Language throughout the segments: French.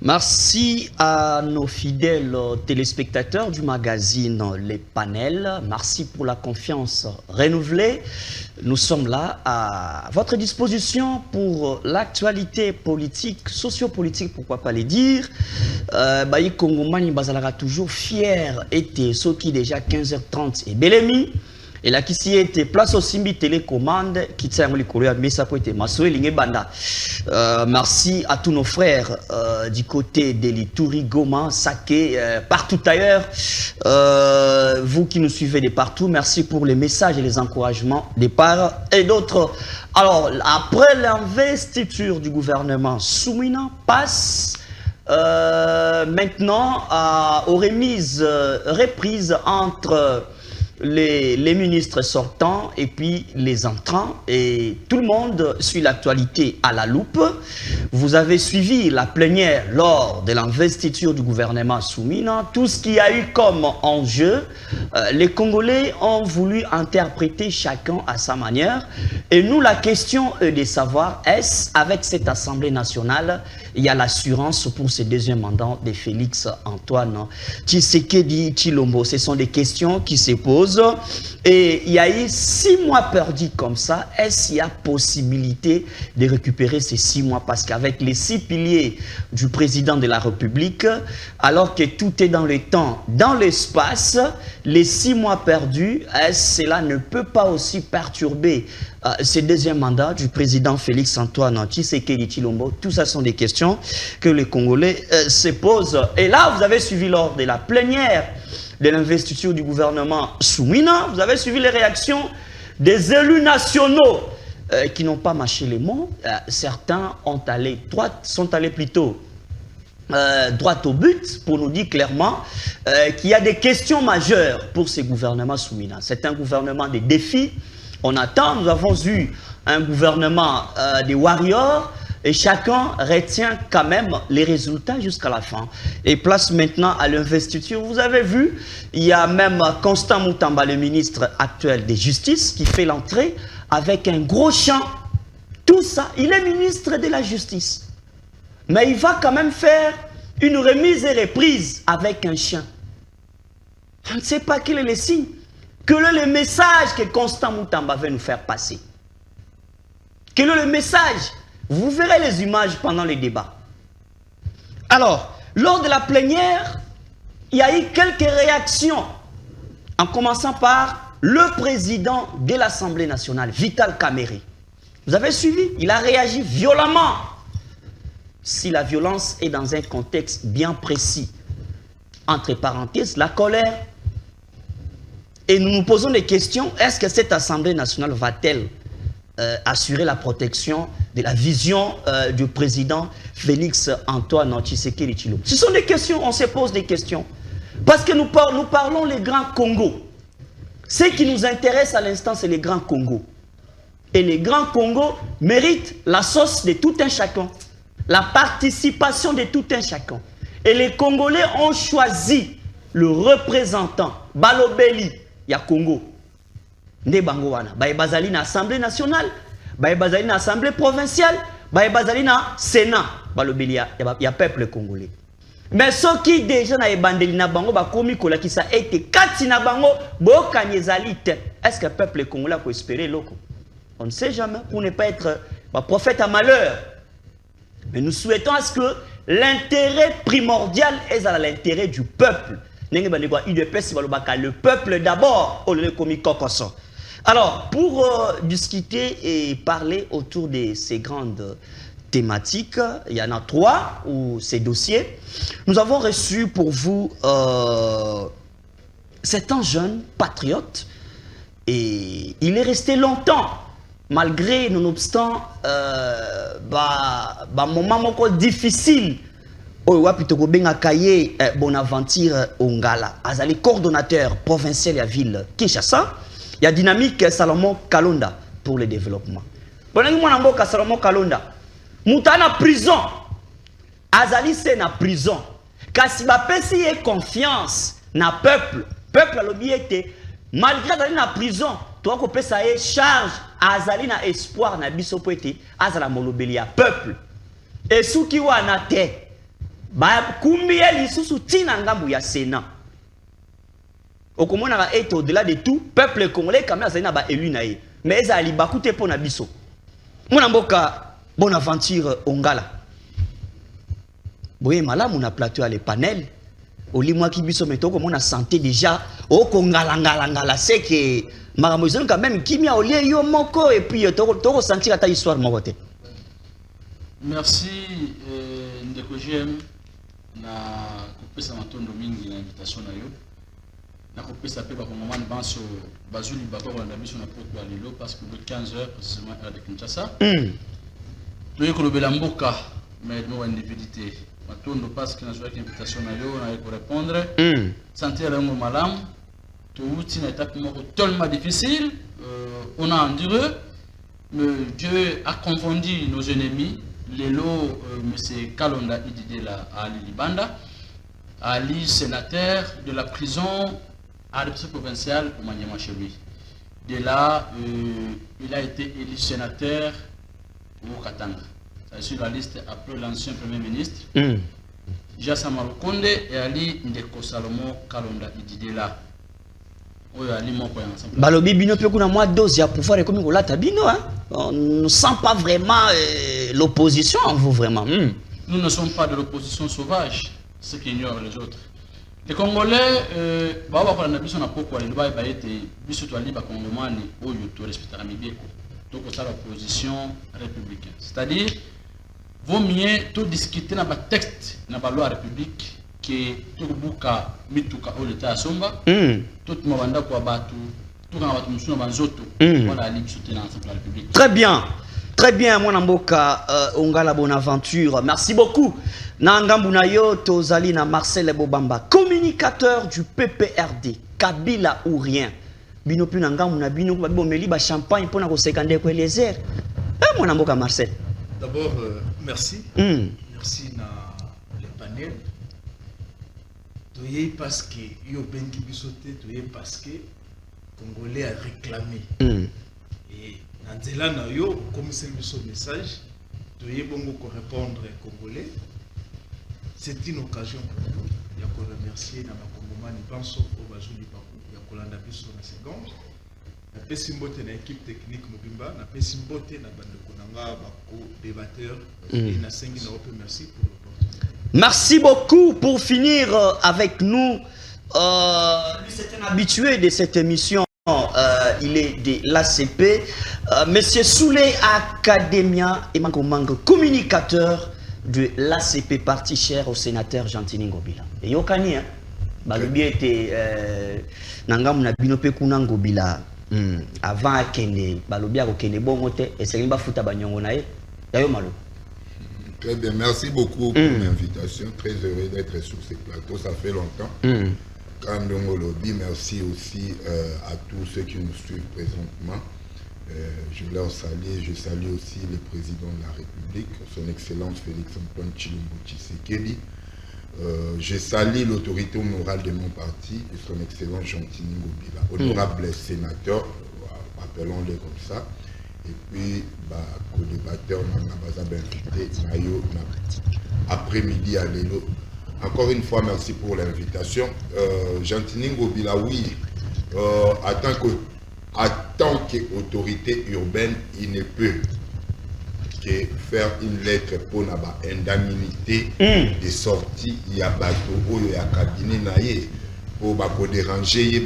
Merci à nos fidèles téléspectateurs du magazine Les Panels. Merci pour la confiance renouvelée. Nous sommes là à votre disposition pour l'actualité politique, sociopolitique, pourquoi pas les dire. Baï Kongomani Bazalara toujours fier était ce qui déjà 15h30 et Belemi. Et là, qui s'y était place au Simbi télécommande, qui tient le courrier, mais ça peut être Massoé Banda. Merci à tous nos frères du côté de l'Ituri, Goma, Saké, partout ailleurs. Vous qui nous suivez de partout, merci pour les messages et les encouragements des parts et d'autres. Alors, après l'investiture du gouvernement, Soumina passe maintenant aux remises, reprises entre les ministres sortants et puis les entrants, et tout le monde suit l'actualité à la loupe. Vous avez suivi la plénière lors de l'investiture du gouvernement Soumina, tout ce qu'il y a eu comme enjeu. Les Congolais ont voulu interpréter chacun à sa manière, et nous la question est de savoir, est-ce avec cette Assemblée nationale il y a l'assurance pour ce deuxième mandat de Félix Antoine Tshisekedi Tshilombo? Ce sont des questions qui se posent. Et il y a eu 6 mois perdus comme ça. Est-ce qu'il y a possibilité de récupérer ces 6 mois? Parce qu'avec les 6 piliers du président de la République, alors que tout est dans le temps, dans l'espace, les 6 mois perdus, cela ne peut pas aussi perturber ce deuxième mandat du président Félix Antoine Tshisekedi Tshilombo? Tout ça sont des questions que les Congolais se posent. Et là, vous avez suivi lors de la plénière de l'investiture du gouvernement Soumina, vous avez suivi les réactions des élus nationaux qui n'ont pas mâché les mots. Certains sont allés plutôt droit au but pour nous dire clairement qu'il y a des questions majeures pour ce gouvernement Soumina. C'est un gouvernement des défis. On attend, nous avons eu un gouvernement des warriors, et chacun retient quand même les résultats jusqu'à la fin. Et place maintenant à l'investiture. Vous avez vu, il y a même Constant Moutamba, le ministre actuel de Justice, qui fait l'entrée avec un gros chant. Tout ça, il est ministre de la Justice. Mais il va quand même faire une remise et reprise avec un chien. Je ne sais pas quel est le signe. Quel est le message que Constant Moutamba veut nous faire passer? Quel est le message? Vous verrez les images pendant les débats. Alors, lors de la plénière, il y a eu quelques réactions. En commençant par le président de l'Assemblée nationale, Vital Kamerhe. Vous avez suivi? Il a réagi violemment. Si la violence est dans un contexte bien précis, entre parenthèses, la colère. Et nous nous posons des questions. Est-ce que cette Assemblée nationale va-t-elle assurer la protection de la vision du président Félix Antoine Tshisekedi Tshilombo? Ce sont des questions, on se pose des questions. Parce que nous parlons les grands Congo. Ce qui nous intéresse à l'instant, c'est les grands Congo. Et les grands Congo méritent la sauce de tout un chacun. La participation de tout un chacun. Et les Congolais ont choisi le représentant, Balobeli, ya Congo. Nde bango wana baye bazali na assemblée nationale, baye bazali na assemblée provinciale, baye bazali na sénat, balobeli ya peuple congolais. Mais ceux qui déjà na ebandeli na bango bakomi kolakisa ete kati na bango bokanye ezali te. Est-ce que le peuple congolais peut espérer loko? On ne sait jamais, pour ne pas être prophète à malheur. Mais nous souhaitons à ce que l'intérêt primordial est à l'intérêt du peuple. Le peuple d'abord, alors, pour discuter et parler autour de ces grandes thématiques, il y en a 3, ou ces dossiers, nous avons reçu pour vous c'est un jeune patriote, et il est resté longtemps, malgré, nonobstant, moment difficile. Bonaventure Ongala, azali coordonnateur provincial de la ville Kinshasa. Il y a Dynamique Salomon Kalonda pour le développement. Salomon Kalonda, Moutana prison, azali c'est na prison. Kasi ba pesi y confiance na peuple a l'obéité malgré d'aller na prison. Toi ko pesa y charge azali na espoir na biso poete azala molobeli ya peuple. Et souki wana te. ba kumbia lisusu tina ngambu ya Sénat. Okomona est au-delà de tout, peuple congolais quand même azana ba élu na ye. Mais eza ali bakute pona biso. Mona mboka Bonaventure Ongala. Boye malamu na plateau à les panels. Oli moi qui biso metoko mona santé déjà o kongala ngala c'est que maramozon quand même kimia olie yo moko et puis toko sentir ta histoire moko te. Merci ndeko GM na kopesa matondo mingi na invitation na yo. Na kopesa pe ba komamani banso bazuli bakoko na biso na poto ya lelo parce que de 15h précisément à de Kinshasa. Toye ko lobela mboka mais no individualité. Matondo parce que na joie invitation na yo na ko répondre. Santé la mo malam. Tout une étape tellement difficile, on a enduré, mais Dieu a confondu nos ennemis. Lelo, M. Kalonda Ididela Ali Libanda, Ali sénateur de la prison à la provinciale au Maniema chez lui. De là, il a été élu sénateur au Katanga. C'est sur la liste après l'ancien Premier ministre. Jassa Marukonde et Ali Ndeko Salomo Kalonda Ididela. Balobi bino pe kuna moi dose ya pouvoir et comme la tabino hein. On ne sent pas vraiment l'opposition en vous vraiment. Nous ne sommes pas de l'opposition sauvage, ceux qui ignorent les autres. Les Congolais baba kwa na biso na poko ali ba ete biso to ali ba kongomani oyo to respecter mibeko. Donc ça l'opposition républicaine. C'est-à-dire vaut mieux tout discuter dans le texte dans la loi république que tout buka mituka au l'état somba tout mabanda kwa batu tout na batu musuna banzoto voilà ali bisote na la république. Très bien mon amboka Ongala Bonaventure, merci beaucoup. Na ngambu na yo tozali na Marcel Bobamba, communicateur du PPRD, Kabila ou rien. Bino pu na ngambu na bino ko bomeli ba champagne pona ko sekande ko les airs. Mon amboka Marcel. D'abord merci. Merci na les panels. Toye parce que yo benki bisote toye parce que Congolais a réclamé. Et Nandela na yo comme c'est le message toye bongo ko répondre Congolais. C'est une occasion pour nous. Il y a qu'on remercier na bakongomani banso au bazuli baku ya kolanda biso na seconde. Na pesi mbote na équipe technique Mobimba, na pesi mbote na bandeko nanga bako débatteur et na sengi na ope merci pour l'opportunité. Merci beaucoup pour finir avec nous. C'est un habitué de cette émission. Il est de l'ACP. Monsieur Souley Academia et Mango communicateur de l'ACP, parti cher au sénateur Gentini Ngobila. Et Yokani, hein? Balobi était Nangam na binope kuna Ngobila avant Akene, Balobi a Okene Bongote et Serimba Futa Banyongonae. D'ailleurs, Malo. Très bien, merci beaucoup pour l'invitation. Très heureux d'être sur ce plateau, ça fait longtemps. Kandongo Lobby, merci aussi à tous ceux qui nous suivent présentement. Je leur salue, je salue aussi le président de la République, son Excellence Félix-Antoine Tshilombo Tshisekedi. Je salue l'autorité morale de mon parti, et son Excellence Gentini Ngobila, honorable sénateur, appelons-le comme ça. Et puis, co-débatteur, invité, après-midi à l'élo. Encore une fois, merci pour l'invitation. Gentini Ngobila, oui, en tant qu'autorité urbaine, il ne peut que faire une lettre pour l'indemnité de sortie. Il y a bateau, il y a cabinet naïe pour déranger,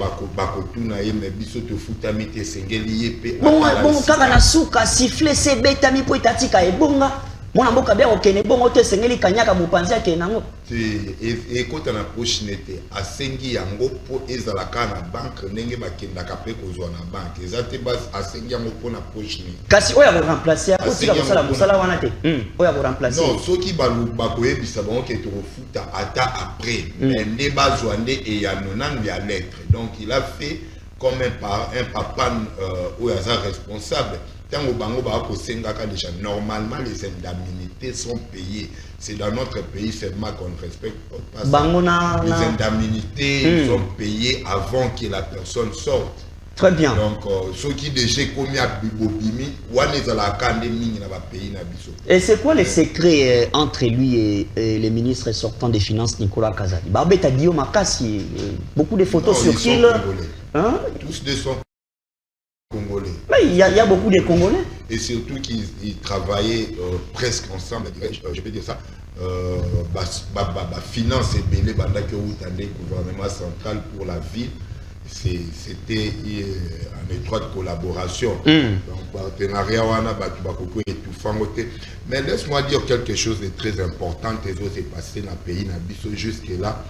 tout naïe, mais biso te futami te sengeli pe. Bon, kaka na suka siffler c'est betami po itatika ebonga. Mwana mboka bien okene bongo te sengeli kanyaka mopanzi ke nango. Et quand on a poche nete asengi yango po ezalaka na banque ndenge bakendaka pe kozwa na banque ezate base asengi yango po na poche ne kasi oya ko remplacer akotika kosala mosala wana te oya ko remplacer non soki bakoyebisa bango ke tokofuta ata après mais nde bazwa nde eyano nanu ya lettre donc il a fait comme un papa oyaza responsable. Tango bango ba kosengaka déjà normalement les indemnités sont payées. C'est dans notre pays seulement qu'on ne respecte pas ça. Les indemnités sont payées avant que la personne sorte. Très bien. Donc, ceux qui déjà commis à Bibobimi, ou à la Kandemi dans le pays. Et c'est quoi les secrets entre lui et les ministres sortants des Finances, Nicolas Kazadi? Babé t'a dit au Makassi, beaucoup de photos sur qui hein? Tous deux sont Congolais. Mais il y a beaucoup de Congolais. Et surtout qu'ils travaillaient presque ensemble, je peux dire ça. Finance et Bélé, le gouvernement central pour la ville. C'était en étroite collaboration. Donc, partenariat, mais laisse-moi dire quelque chose de très important que s'est passé dans le pays, jusque-là.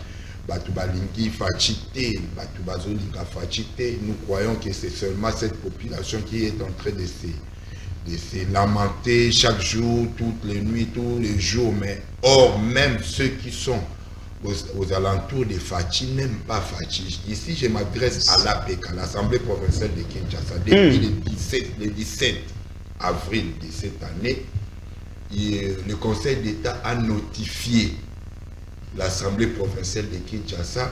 Nous croyons que c'est seulement cette population qui est en train de se lamenter chaque jour, toutes les nuits, tous les jours. Mais or, même ceux qui sont aux alentours de Fachi n'aiment pas Fachi. Ici, je m'adresse à l'APEC, à l'Assemblée provinciale de Kinshasa. Depuis le 17 avril de cette année, le Conseil d'État a notifié l'Assemblée provinciale de Kinshasa,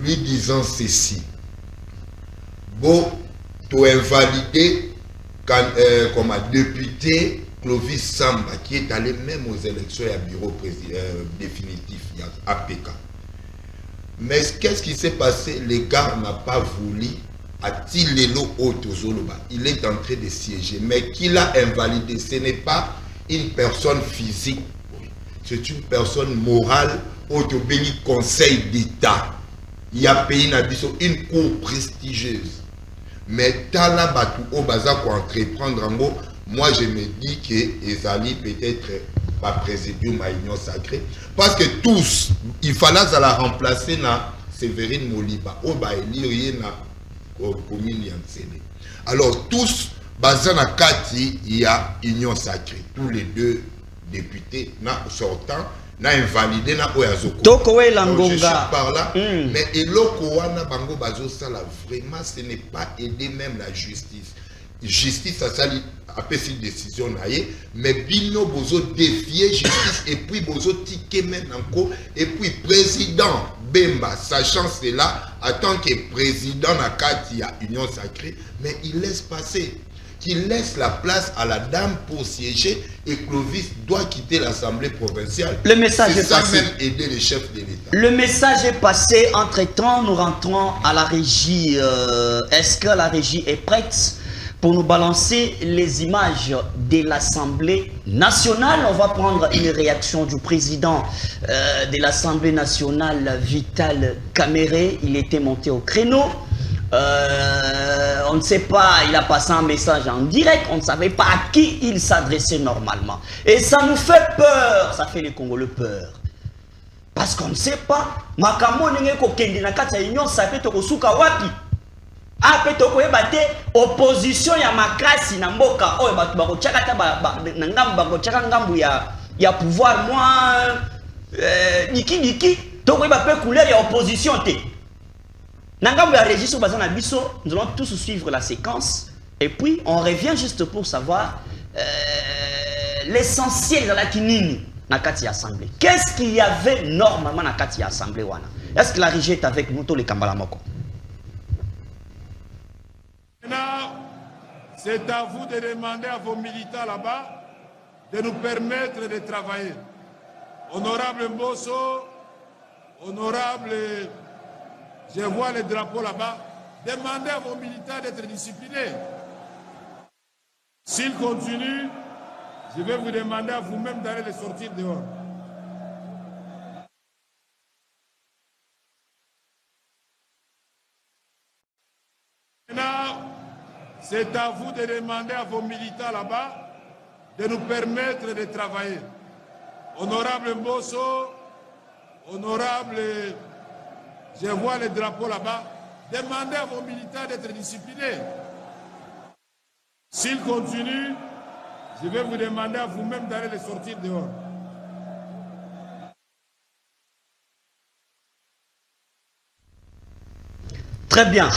lui disant ceci. Bon, tu invalider comme un député Clovis Samba, qui est allé même aux élections et à bureau définitif, APK. Mais qu'est-ce qui s'est passé? Le gars n'a pas voulu il est en train de siéger, mais qui l'a invalidé, ce n'est pas une personne physique, c'est une personne morale, autobéni Conseil d'État. Il y a pays une cour prestigieuse. Mais tala batu au bazar pour entreprendre en gros, moi je me dis que Ezali peut-être pas présidium à Union Sacrée, parce que tous, il fallait la remplacer na Séverine Moliba, au Baéli, na commune Yansene. Alors tous, bazar na Kati, il y a Union Sacrée, tous les deux députés na sortant, na invalidé na Oyazoko. Tokowe Donc, je suis Langonga. par là, mais Eloko wana bango bazo sala vraiment, ce n'est pas aider même la justice. Justice a sali après cette décision naie, mais bino bozo défier justice et puis bozo ticket même encore et puis président Bemba sachant cela en tant que président na kati ya Union Sacrée, mais il laisse passer. Qu'il laisse la place à la dame pour siéger et Clovis doit quitter l'Assemblée provinciale. Le message est ça passé. même aider les chefs de l'État. Le message est passé. Entre-temps, nous rentrons à la régie. Est-ce que la régie est prête pour nous balancer les images de l'Assemblée nationale? On va prendre une réaction du président de l'Assemblée nationale, Vital Kamerhe. Il était monté au créneau. On ne sait pas, il a passé un message en direct, on ne savait pas à qui il s'adressait normalement. Et ça nous fait peur, ça fait les Congolais peur. Parce qu'on ne sait pas, Makamo nenge ko kendi na kati ya Union Sacrée to kosuka wapi. Ape to ko ebate opposition ya makasi na mboka oyo batu bako tchaka ta na ngambu bako tchaka ngambu ya pouvoir moi niki to ko ebape couleur ya opposition te. Nous allons tous suivre la séquence et puis on revient juste pour savoir l'essentiel de la kinini na kati assemblée. Qu'est-ce qu'il y avait normalement na kati assemblée wana? Est-ce que la régie est avec nous tous les Kambalamoko? Maintenant, c'est à vous de demander à vos militants là-bas de nous permettre de travailler. Honorable Mbosso, honorable... Je vois les drapeaux là-bas. Demandez à vos militants d'être disciplinés. S'ils continuent, je vais vous demander à vous-même d'aller les sortir dehors. Maintenant, c'est à vous de demander à vos militants là-bas de nous permettre de travailler. Honorable Mbosso, honorable... Je vois les drapeaux là-bas. Demandez à vos militants d'être disciplinés. S'ils continuent, je vais vous demander à vous-même d'aller les sortir dehors. Très bien.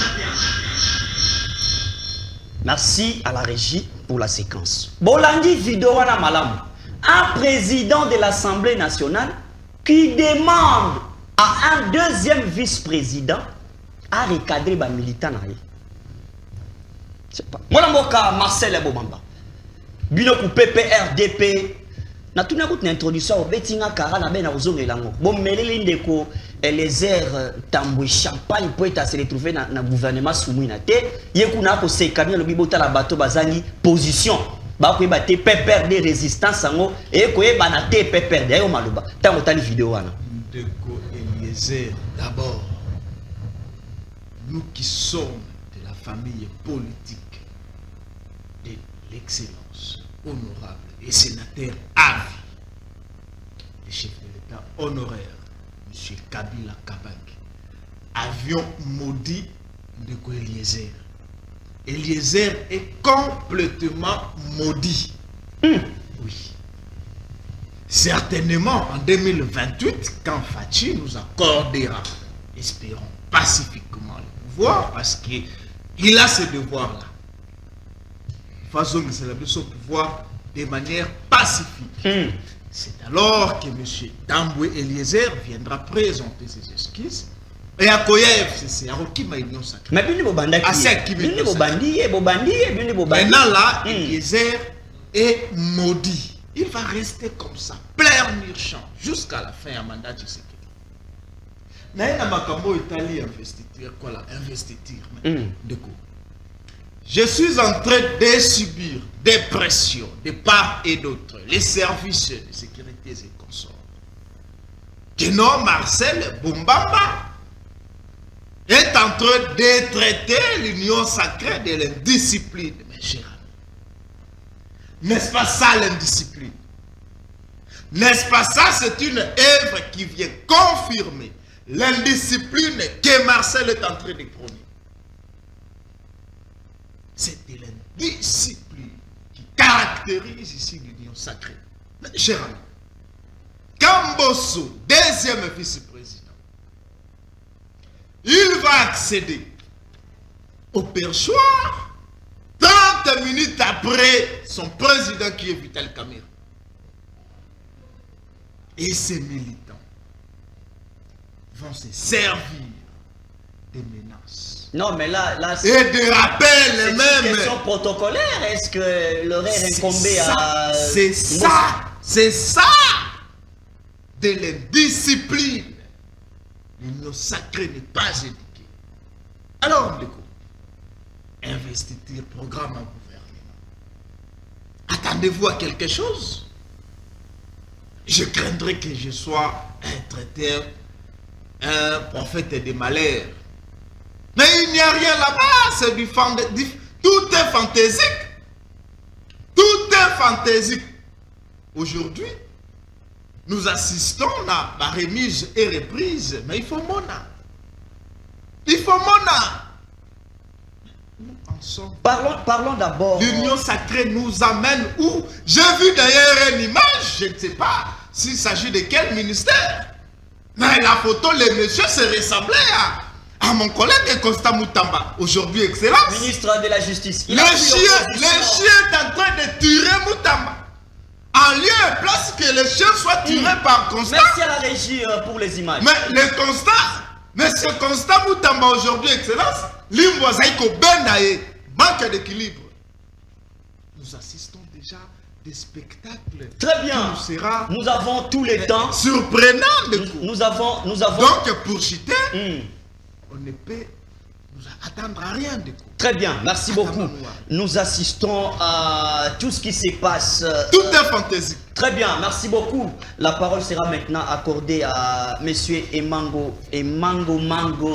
Merci à la régie pour la séquence. Bolandi Vidorana Malam, un président de l'Assemblée nationale qui demande à un deuxième vice-président à recadrer les militants. C'est pas. Moi, je Marcel Bobamba. Bino ku PPRDP. Na tuna ko introduction betinga kara na bena ozonga elango. Bon melele ndeko les airs tambwe champagne pour être se retrouver na gouvernement soumouina te. Yekuna ko se kamia lo bibota la bateau bazangi position. Ba ko ba te PPRD résistance sango et ko yeba na te PPRD ayo maloba. Tango tali vidéo wana. Ndeko Eliezer, d'abord, nous qui sommes de la famille politique de l'excellence honorable et sénateur à vie, le chef de l'État honoraire, M. Kabila Kabange, avions maudit Ndeko Eliezer. Eliezer est complètement maudit. Oui. Certainement en 2028, quand Fachi nous accordera, espérons pacifiquement le pouvoir, parce qu'il a ce devoir-là. Façon que c'est la mission pouvoir de manière pacifique. C'est alors que M. Tambwe Eliezer viendra présenter ses excuses. Et à Koyev, c'est à Rokima Union Sacrée. Mais bien Bobanda qui maintenant là, Eliezer est maudit. Il va rester comme ça, pleurnichant champ, jusqu'à la fin du mandat de Tshisekedi. Naïna Makambo Italie investiture, quoi là, investiture. De quoi? Je suis en train de subir des pressions de part et d'autre, les services de sécurité et consorts. Kenon Marcel Bombamba est en train de traiter l'union sacrée de l'indiscipline, mes chers amis. N'est-ce pas ça l'indiscipline? N'est-ce pas ça? C'est une œuvre qui vient confirmer l'indiscipline que Marcel est en train de prôner. C'est de l'indiscipline qui caractérise ici l'union sacrée. Mais, cher ami, Kamboso, deuxième vice-président, il va accéder au perchoir 30 minutes après son président qui est Vital Kamerhe. Et ces militants vont se servir des menaces. Non, mais là et des rappels c'est même. une question protocolaire. Est-ce que l'horaire est incombé à... C'est ça de l'indiscipline. L'union sacrée n'est pas éduquée. Alors, on découvre. Investiture, programme en gouvernement. Attendez-vous à quelque chose? Je craindrais que je sois un traiteur, un prophète des malheurs. Mais il n'y a rien là-bas, c'est tout est fantaisique. Tout est fantaisique. Aujourd'hui, nous assistons à la remise et reprise, mais il faut mona. Il faut mona. Parlons d'abord. L'union sacrée nous amène où? J'ai vu d'ailleurs une image, je ne sais pas s'il s'agit de quel ministère. Mais la photo, les messieurs se ressemblaient à mon collègue Constant Moutamba, aujourd'hui excellence. Ministre de la Justice. Le chien est en train de tirer Moutamba. En lieu et place que le chien soit tiré par Constant. Merci à la régie pour les images. Mais le Constant, monsieur Constant Moutamba, aujourd'hui excellence, Limbo Zaïko Bendae, manque d'équilibre. Nous assistons déjà des spectacles. Très bien. Nous avons tous les temps. Surprenant de coup. Nous avons. Donc pour chiter, on ne peut nous attendre à rien de coup. Très bien, merci beaucoup. Nous assistons à tout ce qui se passe. Tout est fantastique. Très bien, merci beaucoup. La parole sera maintenant accordée à monsieur Emango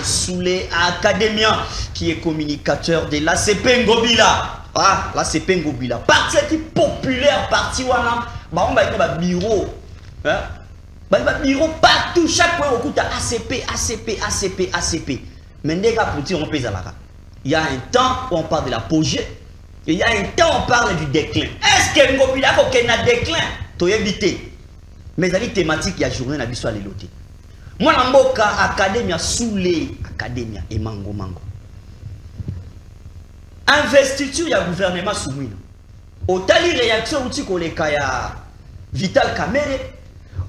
Soulé Academia, qui est communicateur de l'ACP Ngobila. Ah, l'ACP Ngobila. Parti qui populaire, parti wana. Bah on va être bureau. Hein? Bah bureau partout, chaque fois on écoute ACP. Mais les gars, pour dire on pèse à la rate. Il y a un temps où on parle de l'apogée, et il y a un temps où on parle du déclin. Est-ce que Ngobila faut qu'il y ait un déclin? Tu as évité. Mais la thématique, il y a journée à l'histoire de l'autre. Moi, je suis Academia Soulé, Academia et Mango. Investiture, il y a gouvernement soumis. Autant de réactions où tu connais Vital Kamerhe,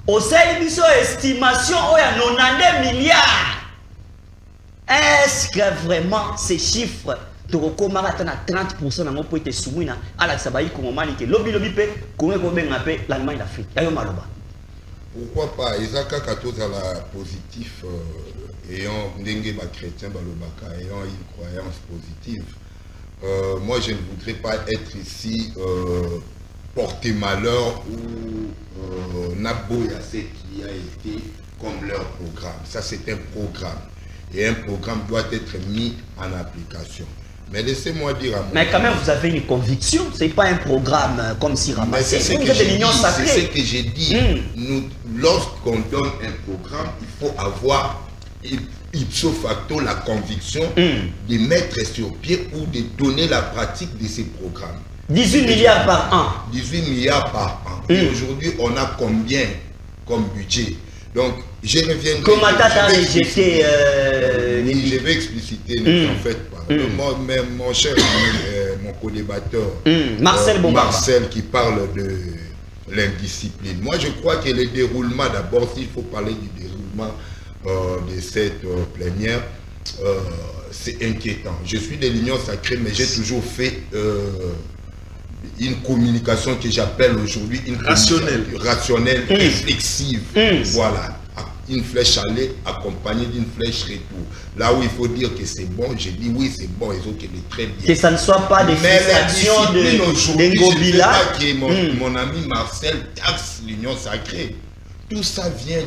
au sein de estimation, il y a 92 milliards. Est-ce que vraiment ces chiffres tokokomaka ata na 30% nango mpo ete sumwina alakisa bayi kongomani ke lobi pe kongo kobenga mpe l'Allemagne d'Afrique yayo maloba. Pourquoi pas ezaka katozala positif ayant ndenge ba chrétien balobaka ayant une croyance positive. Moi je ne voudrais pas être ici porter malheur ou naboya ce qui a été comme leur programme. Ça c'est un programme et un programme doit être mis en application. Mais laissez-moi dire à moi. Mais quand même, vous avez une conviction. C'est pas un programme comme si ramassé. C'est ce que j'ai dit. Nous, lorsqu'on donne un programme, il faut avoir ipso facto la conviction de mettre sur pied ou de donner la pratique de ces programmes. 18 milliards par an. 18 milliards par an. Et aujourd'hui, on a combien comme budget? Donc, je reviendrai. Comment t'as rejeté je vais expliciter, ne t'en faites pas. Moi-même, mon cher ami, mon co-débatteur, Marcel, qui parle de l'indiscipline. Moi, je crois que le déroulement, d'abord, s'il faut parler du déroulement de cette plénière, c'est inquiétant. Je suis de l'Union sacrée, mais j'ai toujours fait une communication que j'appelle aujourd'hui une rationnelle, réflexive. Voilà. Une flèche aller accompagnée d'une flèche retour. Là où il faut dire que c'est bon, j'ai dit oui, c'est bon, ils ont qu'elle est très bien. Que ça ne soit pas des frustrations de Ngobila. Que mon ami Marcel taxe l'Union sacrée. Tout ça vient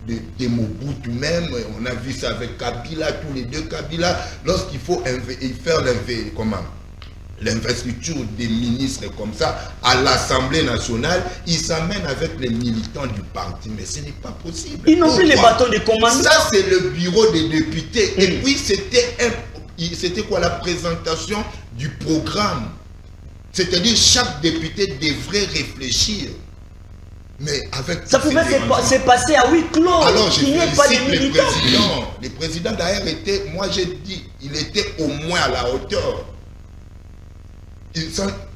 de Mobutu même. On a vu ça avec Kabila, tous les deux Kabila. Lorsqu'il faut faire l'investiture des ministres comme ça à l'Assemblée nationale, ils s'amènent avec les militants du parti, mais ce n'est pas possible. Ils n'ont plus les bâtons de commandement. Ça, c'est le bureau des députés. Et puis, c'était quoi la présentation du programme? C'est-à-dire, chaque député devrait réfléchir. Mais avec ça pouvait se passer à huis clos. Alors, je félicite le président d'ailleurs était, moi j'ai dit, il était au moins à la hauteur.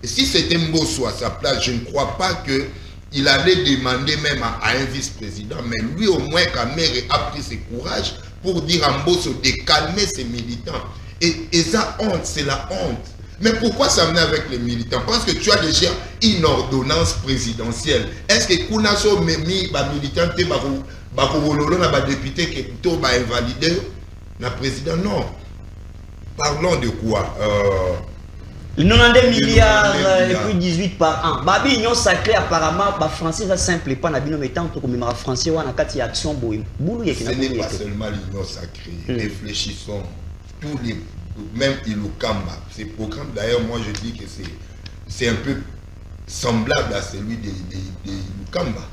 Si c'était Mbosso à sa place, je ne crois pas qu'il allait demander même à un vice-président, mais lui au moins Kamere a pris ses courage pour dire à Mbosso de calmer ses militants. Et ça honte, c'est la honte. Mais pourquoi s'amener avec les militants? Parce que tu as déjà une ordonnance présidentielle. Est-ce que Kounaso Memi, militant, député qui est plutôt invalidé, le président? Non. Parlons de quoi? 92 milliards et puis 18 par an. Babi Union sacrée apparemment, français ça simple pas na bino mettant to comme français wana kati action boy. Ce n'est pas seulement l'Union sacrée. Réfléchissons tous les même Ilukamba. Ces programmes d'ailleurs moi je dis que c'est un peu semblable à celui de Ilukamba.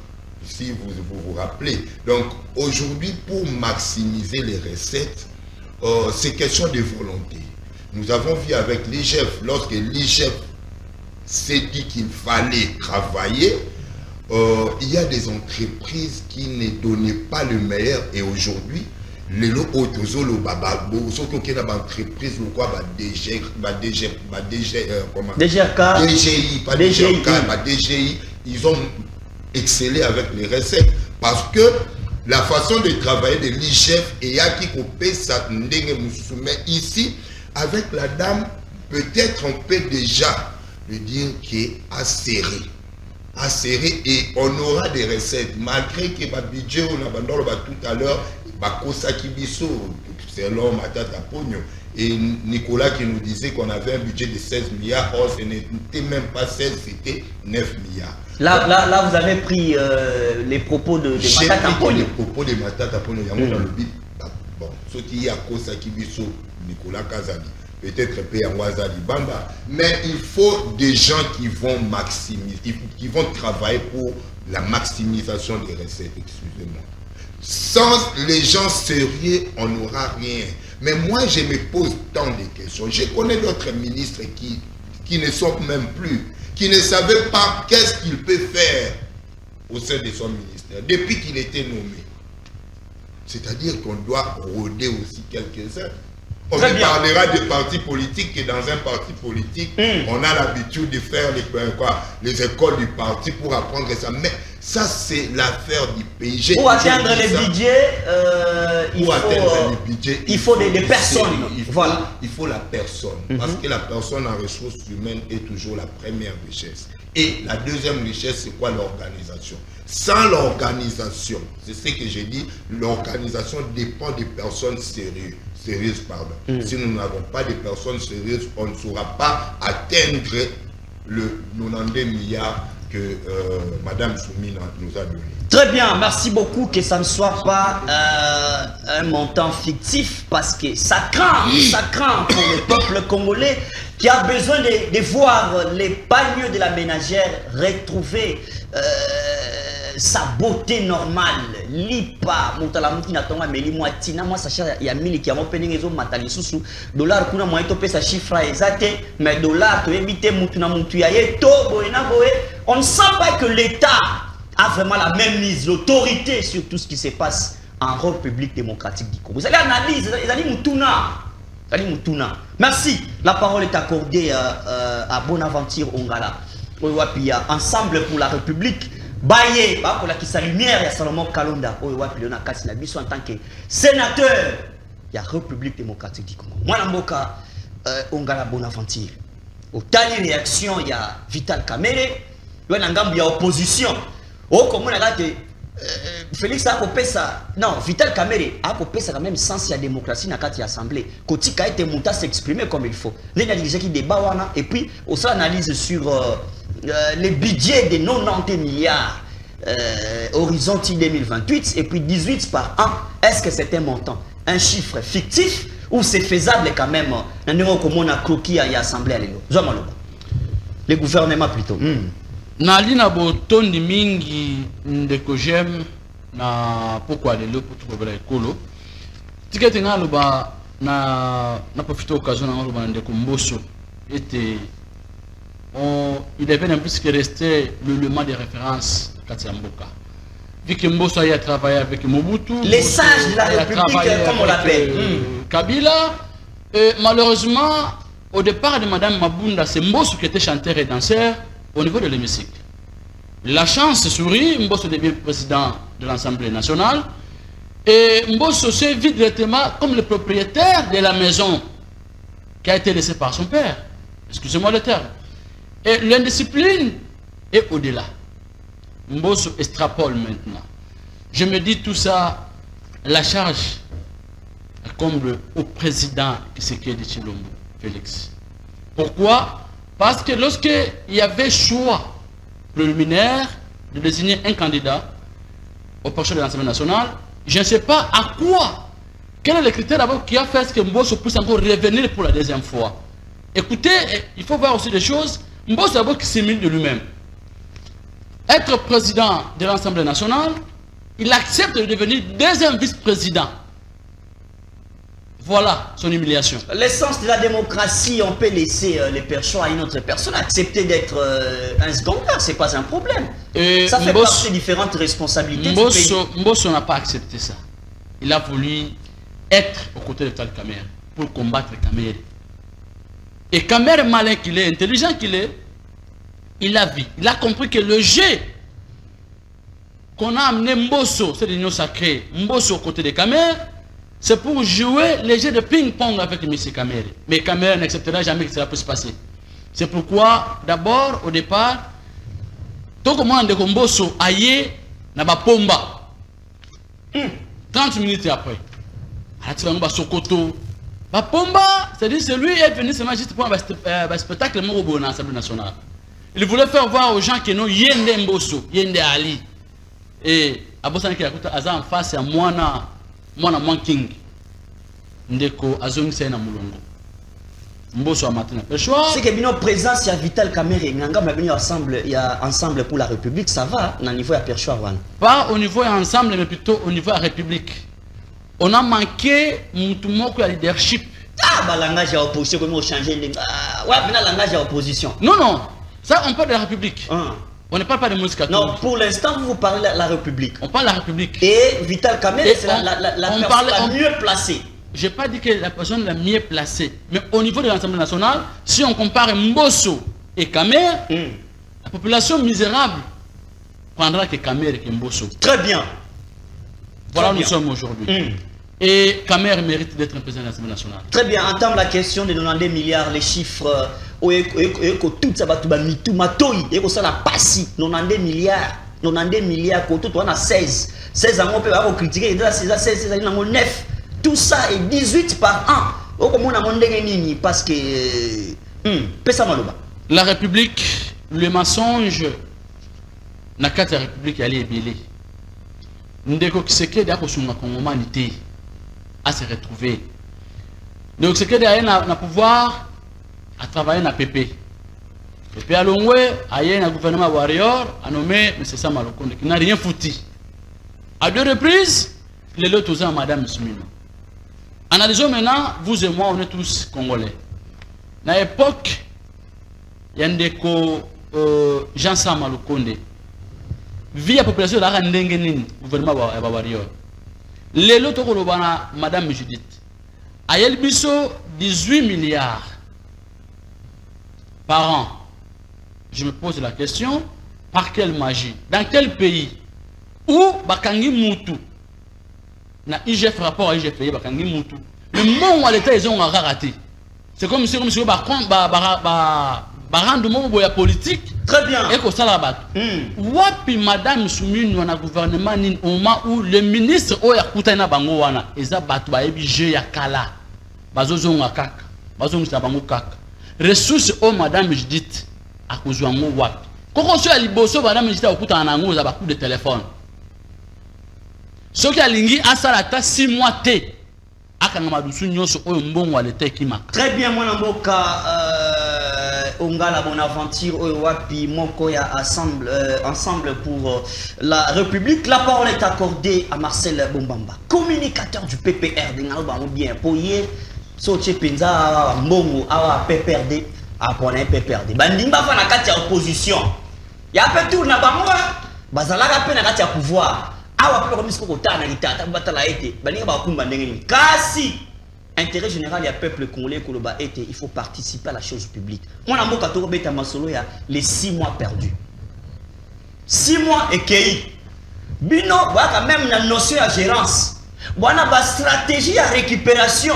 Si vous vous rappelez. Donc aujourd'hui pour maximiser les recettes, c'est question de volonté. Nous avons vu avec l'IGF, lorsque l'IGF s'est dit qu'il fallait travailler, il y a des entreprises qui ne donnaient pas le meilleur et aujourd'hui, les entreprises, DGI, ils ont excellé avec les recettes parce que la façon de travailler de l'IGF et Yaki Kopé ici, avec la dame, peut-être on peut déjà lui dire qu'il est acéré et on aura des recettes. Malgré que le budget, on a tout à l'heure, c'est l'homme à Tata Pogno. Et Nicolas qui nous disait qu'on avait un budget de 16 milliards, or ce n'était même pas 16, c'était 9 milliards. Là, vous avez pris les propos de Matata Pogno. Les propos de Matata Pogno, il y a dans le but. Bon, ce qui est à cause de Nicolas Kazali, peut-être Péangwazali Bamba, mais il faut des gens qui vont maximiser, qui vont travailler pour la maximisation des recettes, excusez-moi. Sans les gens sérieux, on n'aura rien. Mais moi, je me pose tant de questions. Je connais d'autres ministres qui ne sont même plus, qui ne savaient pas qu'est-ce qu'il peut faire au sein de son ministère, depuis qu'il était nommé. C'est-à-dire qu'on doit rôder aussi quelques-uns. On parlera des partis politiques et dans un parti politique, on a l'habitude de faire les écoles du parti pour apprendre ça. Mais ça, c'est l'affaire du pays. Pour atteindre les budgets, il faut des personnes. Il faut la personne. Parce que la personne en ressources humaines est toujours la première richesse. Et la deuxième richesse, c'est quoi? L'organisation. Sans l'organisation, c'est ce que j'ai dit, l'organisation dépend des personnes sérieuses. Si nous n'avons pas de personnes sérieuses, on ne saura pas atteindre le 92 milliards que Madame Soumina nous a donné. Très bien, merci beaucoup, que ça ne soit pas un montant fictif, parce que ça craint pour le peuple congolais qui a besoin de voir les pagnes de la ménagère retrouver sa beauté normale. Lipa, montalamuki na tonga meli mwatina mwa sacha ya mili ki amo peninga ezo matali susu dollar kuna mwa ito pesa chiffre exacte mais dollar to éviter mutu na mutu ya yeto boye na boye. On ne sent pas que l'État a vraiment la même mise, l'autorité sur tout ce qui se passe en République démocratique du Congo. Vous allez analyser, vous allez Mutuna. Merci. La parole est accordée à Bonaventure Ongala. Ensemble pour la République. Baye, pour la lumière, il y a Salomon Kalonda. En tant que sénateur, il y a République démocratique du Congo. Moi, Namboka Ongala Bonaventure. Au dernier réaction, il y a Vital Kamerhe. Il y a opposition. Oh, comment on a dit Félix a coupé ça. Non, Vital Kamerhe a coupé ça quand même sans la démocratie dans l'Assemblée. Kotika a été monté à s'exprimer comme il faut. Les analyses qui débat et puis on s'analyse sur les budgets de 90 milliards horizon 2028 et puis 18 par an. Est-ce que c'est un montant, un chiffre fictif ou c'est faisable quand même? Comme on a croquis à l'Assemblée. Le gouvernement plutôt. Nali na botondi mingi ndeko jem na pourquoi lelo pour trouver ekolo tikete ngalo ba na profiter occasion ngalo ba ndeko Mbosso était il devait un peu que rester l'élément de référence Katia Mboka. Vu que Mbosso a travaillé avec Mobutu, les sages de la République comme on l'appelle, Kabila, malheureusement au départ de Madame Mabunda, c'est Mbosso qui était chanteur et danseur au niveau de l'hémicycle. La chance sourit, Mbosso devient président de l'Assemblée nationale et Mbosso se vit directement comme le propriétaire de la maison qui a été laissée par son père. Excusez-moi le terme. Et l'indiscipline est au-delà. Mbosso extrapole maintenant. Je me dis tout ça, la charge incombe au président Tshisekedi Tshilombo, Félix. Pourquoi? Parce que lorsqu'il y avait choix préliminaire de désigner un candidat au prochain de l'Assemblée nationale, je ne sais pas à quoi, quel est le critère d'abord qui a fait que Mbosso puisse encore revenir pour la deuxième fois. Écoutez, il faut voir aussi des choses. Mbosso d'abord qui s'émule de lui-même. Être président de l'Assemblée nationale, il accepte de devenir deuxième vice-président. Voilà son humiliation. L'essence de la démocratie, on peut laisser les perchons à une autre personne, accepter d'être un secondaire, c'est pas un problème. Ça fait partie de différentes responsabilités. Mbosso n'a pas accepté ça. Il a voulu être aux côtés de Vital Kamerhe pour combattre Kamerhe. Et Kamerhe, malin qu'il est, intelligent qu'il est, il a vu, il a compris que le jeu qu'on a amené Mbosso, c'est l'union sacrée, Mbosso aux côtés de Kamerhe, c'est pour jouer les jeux de ping-pong avec M. Kamerhe. Mais Kamerhe n'acceptera jamais que cela puisse passer. C'est pourquoi, d'abord, au départ, tout comme on Mbosso aille na ba pomba. 30 minutes après, à Sokoto, ba pomba, c'est-à-dire c'est lui est venu seulement juste pour un spectacle dans l'Assemblée nationale. Il voulait faire voir aux gens que non Yende Mbosso, Yende Ali. Et Abosan qui a écouté en face à Moana Manking. Ndeko Azong Sena Moulongo. Mbosso a maintenant le choix. C'est que bien présence il y a Vital Kamerhe, Nganga m'a venu ensemble, il y a ensemble pour la République, ça va au niveau à Perchoir. Pas au niveau ensemble mais plutôt au niveau de la République. On a manqué Moutoumoko à leadership. Ah bah langage à opposition comment changer ouais maintenant langage à opposition. Non, ça on parle de la République. On ne parle pas de musique catholique. Non, pour l'instant, vous parlez de la République. On parle de la République. Et Vital Kamerhe, c'est la personne la mieux placée. Je n'ai pas dit que la personne la mieux placée. Mais au niveau de l'Assemblée nationale, si on compare Mbosso et Kamerhe, la population misérable prendra que Kamerhe et Mbosso. Très bien. Voilà où nous sommes aujourd'hui. Et Kamer mérite d'être un président de l'Assemblée nationale. Très bien, entame la question de 90 milliards, les chiffres, tout ça va tout mitou matoi, et ça la passi, 90 milliards, tout on a 16 ans, on peut avoir critiqué, 16 ans, 9, tout ça est 18 par an. Parce que, la République, le mensonge, na carte de la République, elle est ébélée. Ndeko Kisekedi a kosunga Congolais à se retrouver. Donc Kisekedi a pouvoir à travailler na PP. PP à Longwe, a un gouvernement warrior, a nommé M. Sama Lokonde, qui n'a rien foutu. À 2 reprises, les lots aux Madame Soumino. Analysons maintenant, vous et moi, on est tous Congolais. À l'époque, il y a un Jean Sama Lokonde. Via la population de la gouvernement warrior. Les lots aux Madame Judith. A Yelbiso, 18 milliards par an. Je me pose la question, par quelle magie? Dans quel pays? Où Bakangi Moutou? Na IGF rapport à IGF, Bakangi Moutou. Le monde où l'État, ils ont raté. C'est comme si barande monde de politique. Très bien. Et que ça la bat. Wapi Madame Soumino na gouvernement ni au moment où le ministre Oya Koutana Bango wana eza batu ba ebije ya kala. Bazozo ngakaka. Bazozo bango kaka. Ressources au Madame Judith à kozwango wapi. Koko so ya liboso Madame Judith okutana nango za ba coup de téléphone. Soki alingi asala ta 6 mois te. Akanga madusu nyonso oyo mbongo alete kimaka. Très bien mon amboka Ongala Bonaventure Wapi Moko ya ensemble pour la République. La parole est accordée à Marcel Bombamba, communicateur du PPR de Ngalba bien Poye Soche Penza Mbongo awa PPRD apona PPRD. Bandimba fa na kati ya opposition. Ya pe tour na bango bazalaka pe na kati ya pouvoir. Awa pe comme ce ko ta na litata batala été. Bandinga ba kumba ndenge ni. Kasi intérêt général du peuple congolais il faut participer à la chose publique. Moi, je suis les 6 mois perdus. 6 mois et qu'il Bino, quand même une notion de gérance. Il y a une stratégie de récupération.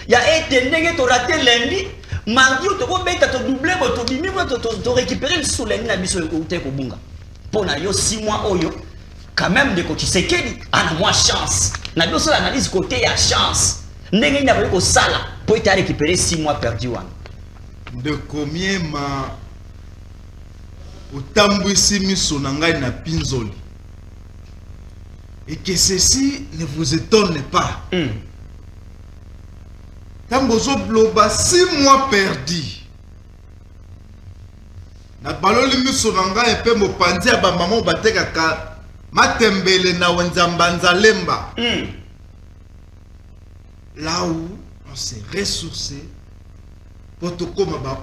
Il y a été raté lundi. Mardi, tu as doublé, tu as récupéré le soleil. Pour 6 mois, quand même, de côté, c'est qu'il y a moins chance. Nous avons l'analyse côté, il y a chance. Ndenge n'a pas eu sala pour être récupéré 6 mois perdus. De combien ma utambwisi miso nangai na pinzoli et que ceci ne vous étonne pas. Tambozo bloba 6 mois perdus. Na baloli miso nangai pe mo pandi ba maman bateka ka matembele na wenzambanza lemba. Là où on s'est ressourcé pour te comme à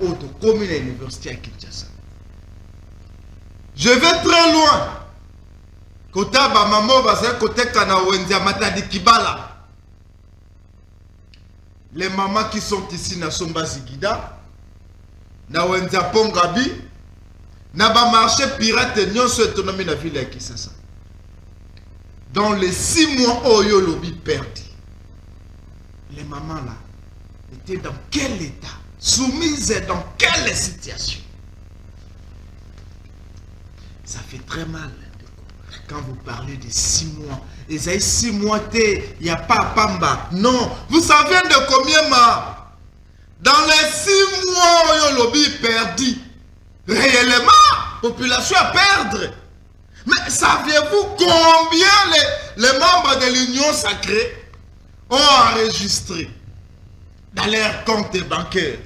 l'université à Kinshasa. Je vais très loin. Côté ba maman basa côté kana wenza matadi kibala. Les mamans qui sont ici na Somba Zigida, na wenza Pongabi, na ba marché pirate nyonso autonomie na ville à Kinshasa. Dans les 6 mois oyo lobi perdu. Les mamans là étaient dans quel état? Soumises dans quelle situation? Ça fait très mal quand vous parlez de 6 mois. Et ça 6 mois, il n'y a pas Pamba. Non, vous savez de combien ma? Dans les 6 mois, le lobby perdu. Réellement, la population a perdre. Mais saviez-vous combien les membres de l'Union sacrée ont enregistré dans leur compte bancaire?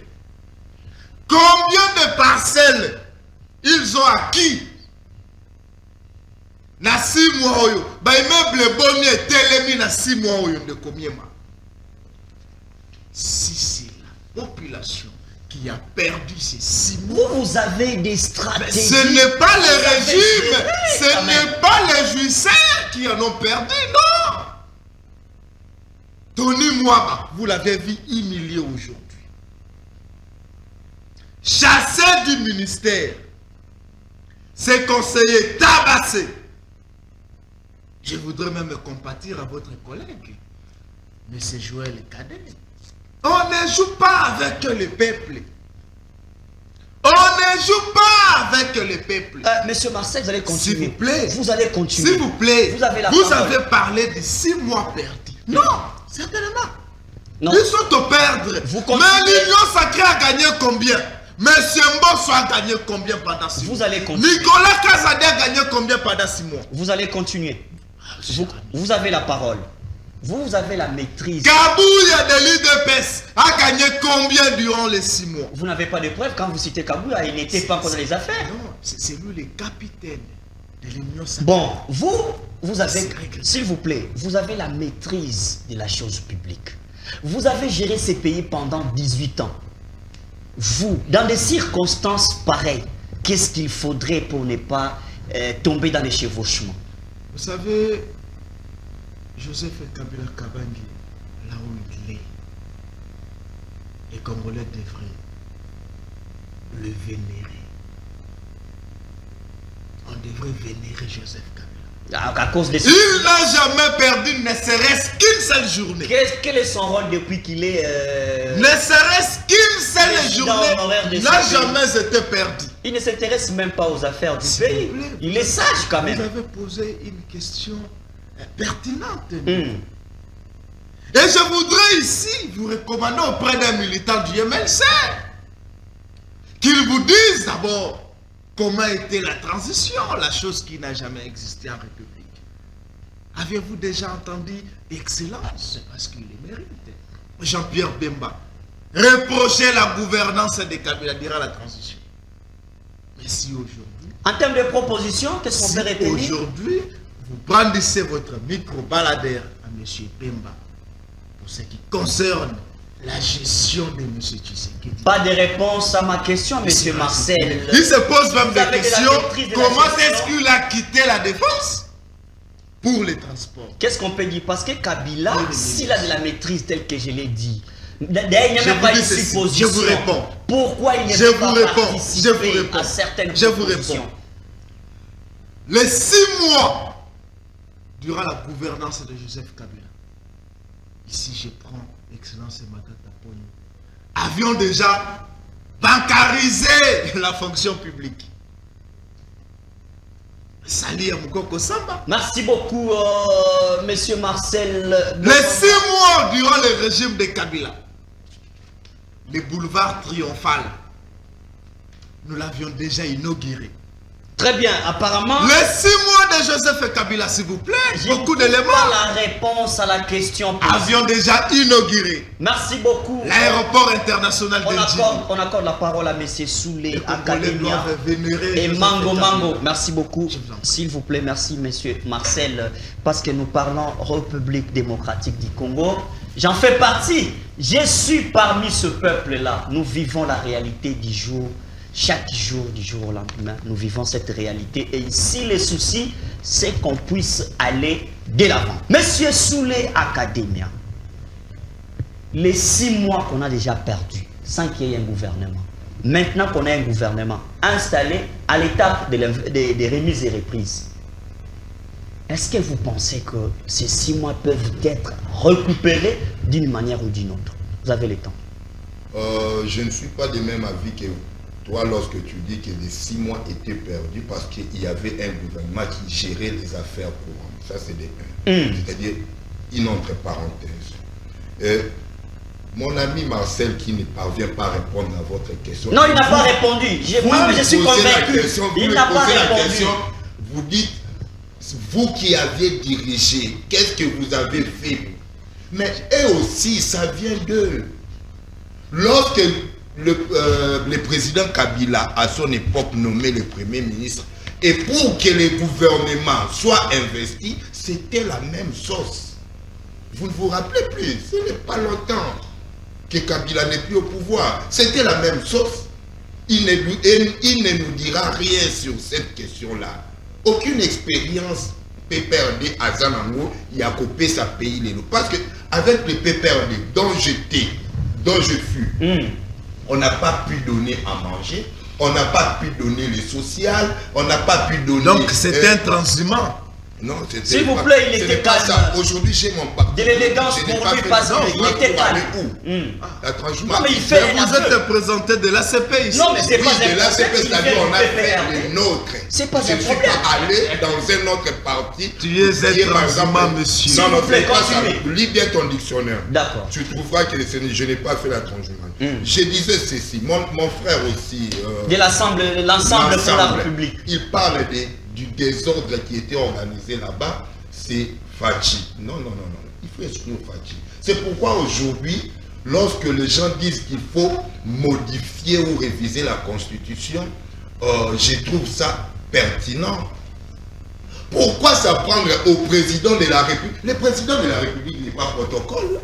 Combien de parcelles ils ont acquis? Na 6 mois oyo, ba immeuble boni etelemi na 6 mois oyo de combien ma? Si c'est la population qui a perdu ces 6 mois. Vous avez des stratégies. Ce n'est pas le régime, ce n'est pas les jouisseurs qui en ont perdu, non. Tony Mwaba, vous l'avez vu humilié aujourd'hui. Chassé du ministère, ses conseillers tabassés. Je voudrais même compatir à votre collègue. M. Joël Cadet. On ne joue pas avec le peuple. On ne joue pas avec le peuple. Monsieur Marcel, vous allez continuer. S'il vous plaît. Vous allez continuer. S'il vous plaît. Vous avez la parole. Vous avez parlé de 6 mois perdus. Non, certainement. Non. Ils sont au perdre. Vous Mais continuez. l'Union sacrée a gagné combien? Monsieur Mbosso a gagné combien pendant 6 mois? Vous allez continuer. Nicolas Kazadé a gagné combien pendant 6 mois? Vous allez continuer. Vous avez la parole. Vous avez la maîtrise. Kabouya de l'UDPS a gagné combien durant les 6 mois? Vous n'avez pas de preuves quand vous citez Kabouya, il n'était pas encore dans les affaires. Non, c'est lui le capitaine de l'Union sacrée. Bon, vous avez, s'il vous plaît, vous avez la maîtrise de la chose publique. Vous avez géré ces pays pendant 18 ans. Vous, dans des circonstances pareilles, qu'est-ce qu'il faudrait pour ne pas tomber dans les chevauchements? Vous savez, Joseph Kabila Kabangi, là où il est, les Congolais devraient le vénérer. On devrait vénérer Joseph Kabila. À cause des... Il n'a jamais perdu ne serait-ce qu'une seule journée. Quel est son rôle depuis qu'il est... Ne serait-ce qu'une seule président honoraire de journée ce n'a pays. jamais été perdu. Il ne s'intéresse même pas aux affaires du S'il pays. vous plaît, Il est sage quand même. Vous avez posé une question pertinente. Hmm. Et je voudrais ici vous recommander auprès d'un militant du MLC qu'il vous dise d'abord comment était la transition, la chose qui n'a jamais existé en République. Avez-vous déjà entendu excellence? Parce qu'il le mérite. Jean-Pierre Bemba reprochait la gouvernance de Kabila durant la transition. Mais si aujourd'hui, En termes de propositions, qu'est-ce qu'on si peut retenir? aujourd'hui, vous brandissez votre micro-baladeur à M. Bemba pour ce qui concerne la gestion de M. Tshisekedi. Pas de réponse à ma question, monsieur Marcel. Il se pose même Vous avez des de la questions. maîtrise de la Comment gestion. est-ce qu'il a quitté la défense pour les transports? Qu'est-ce qu'on peut dire? Parce que Kabila, Oui, oui, oui. s'il a de la maîtrise telle que je l'ai dit, d'ailleurs, il n'y a Je même vous pas dis une ceci, supposition. je vous réponds. Pourquoi il ne Je peut vous pas réponds, participer je vous réponds. à certaines Je vous propositions? réponds. Les 6 mois durant la gouvernance de Joseph Kabila, ici je prends l'excellence Makata Ponyo, avions déjà bancarisé la fonction publique. Sali Mukoko Samba. Merci beaucoup, monsieur Marcel. Les 6 mois durant le régime de Kabila, le boulevard triomphal, nous l'avions déjà inauguré. Très bien, apparemment, Les 6 mois de Joseph Kabila, s'il vous plaît, j'ai beaucoup pas d'éléments, la réponse à la question posée. avions déjà inauguré Merci beaucoup. l'aéroport international On de on accorde la parole à monsieur Soulé, Les Congolais académien. doivent vénérer Et Joseph Mango Kabila. Mango, merci beaucoup. Je vous en prie. S'il vous plaît, merci monsieur Marcel, parce que nous parlons République démocratique du Congo. J'en fais partie. Je suis parmi ce peuple-là. Nous vivons la réalité du jour. Chaque jour, du jour au lendemain, nous vivons cette réalité. Et ici, le souci, c'est qu'on puisse aller de l'avant. Monsieur Soulé Académien, les 6 mois qu'on a déjà perdus, sans qu'il y ait un gouvernement, maintenant qu'on a un gouvernement installé à l'étape des remises et reprises, est-ce que vous pensez que ces 6 mois peuvent être récupérés d'une manière ou d'une autre? Vous avez le temps. Je ne suis pas du même avis que toi lorsque tu dis que les 6 mois étaient perdus parce qu'il y avait un gouvernement qui gérait les affaires courantes. Ça, c'est des 1. C'est-à-dire une entre parenthèses. Mon ami Marcel qui ne parvient pas à répondre à votre question. Non, il n'a pas répondu. Moi, je suis convaincu. Il n'a pas répondu. Vous dites, vous qui aviez dirigé, qu'est-ce que vous avez fait? Mais eux aussi, ça vient d'eux. Lorsque le président Kabila, à son époque, nommé le premier ministre, et pour que le gouvernement soit investi, c'était la même sauce. Vous ne vous rappelez plus, ce n'est pas longtemps que Kabila n'est plus au pouvoir. C'était la même sauce. Il ne nous dira rien sur cette question-là. Aucune expérience PPRD à Zanango, il a coupé sa pays les lots. Parce qu'avec le PPRD dont je fus, on n'a pas pu donner à manger, on n'a pas pu donner le social, on n'a pas pu donner... Donc c'est un transhumant. Non, s'il vous plaît, il était calme. Aujourd'hui, j'ai mon parti. De l'élégance pour lui, parce qu'il était calme. La transhumance. Non, mais il fait vous êtes présenté de l'ACP ici. Non, mais c'est pas de l'ACP, c'est-à-dire on a fait le le nôtre. C'est pas Je un ne suis problème. pas allé dans un autre parti. Tu es un transhumant, monsieur. Non, S'il non, vous plaît, c'est pas ça. continuez. Lis bien ton dictionnaire. D'accord. Tu trouveras que je n'ai pas fait la transhumance. Je disais ceci, mon frère aussi. De l'ensemble pour la République. Il parle du désordre qui était organisé là-bas. C'est Fachi. Non, non, non, non. Il faut exclure Fachi. C'est pourquoi aujourd'hui, lorsque les gens disent qu'il faut modifier ou réviser la Constitution, je trouve ça pertinent. Pourquoi s'apprendre au président de la République? Le président de la République n'est pas protocole.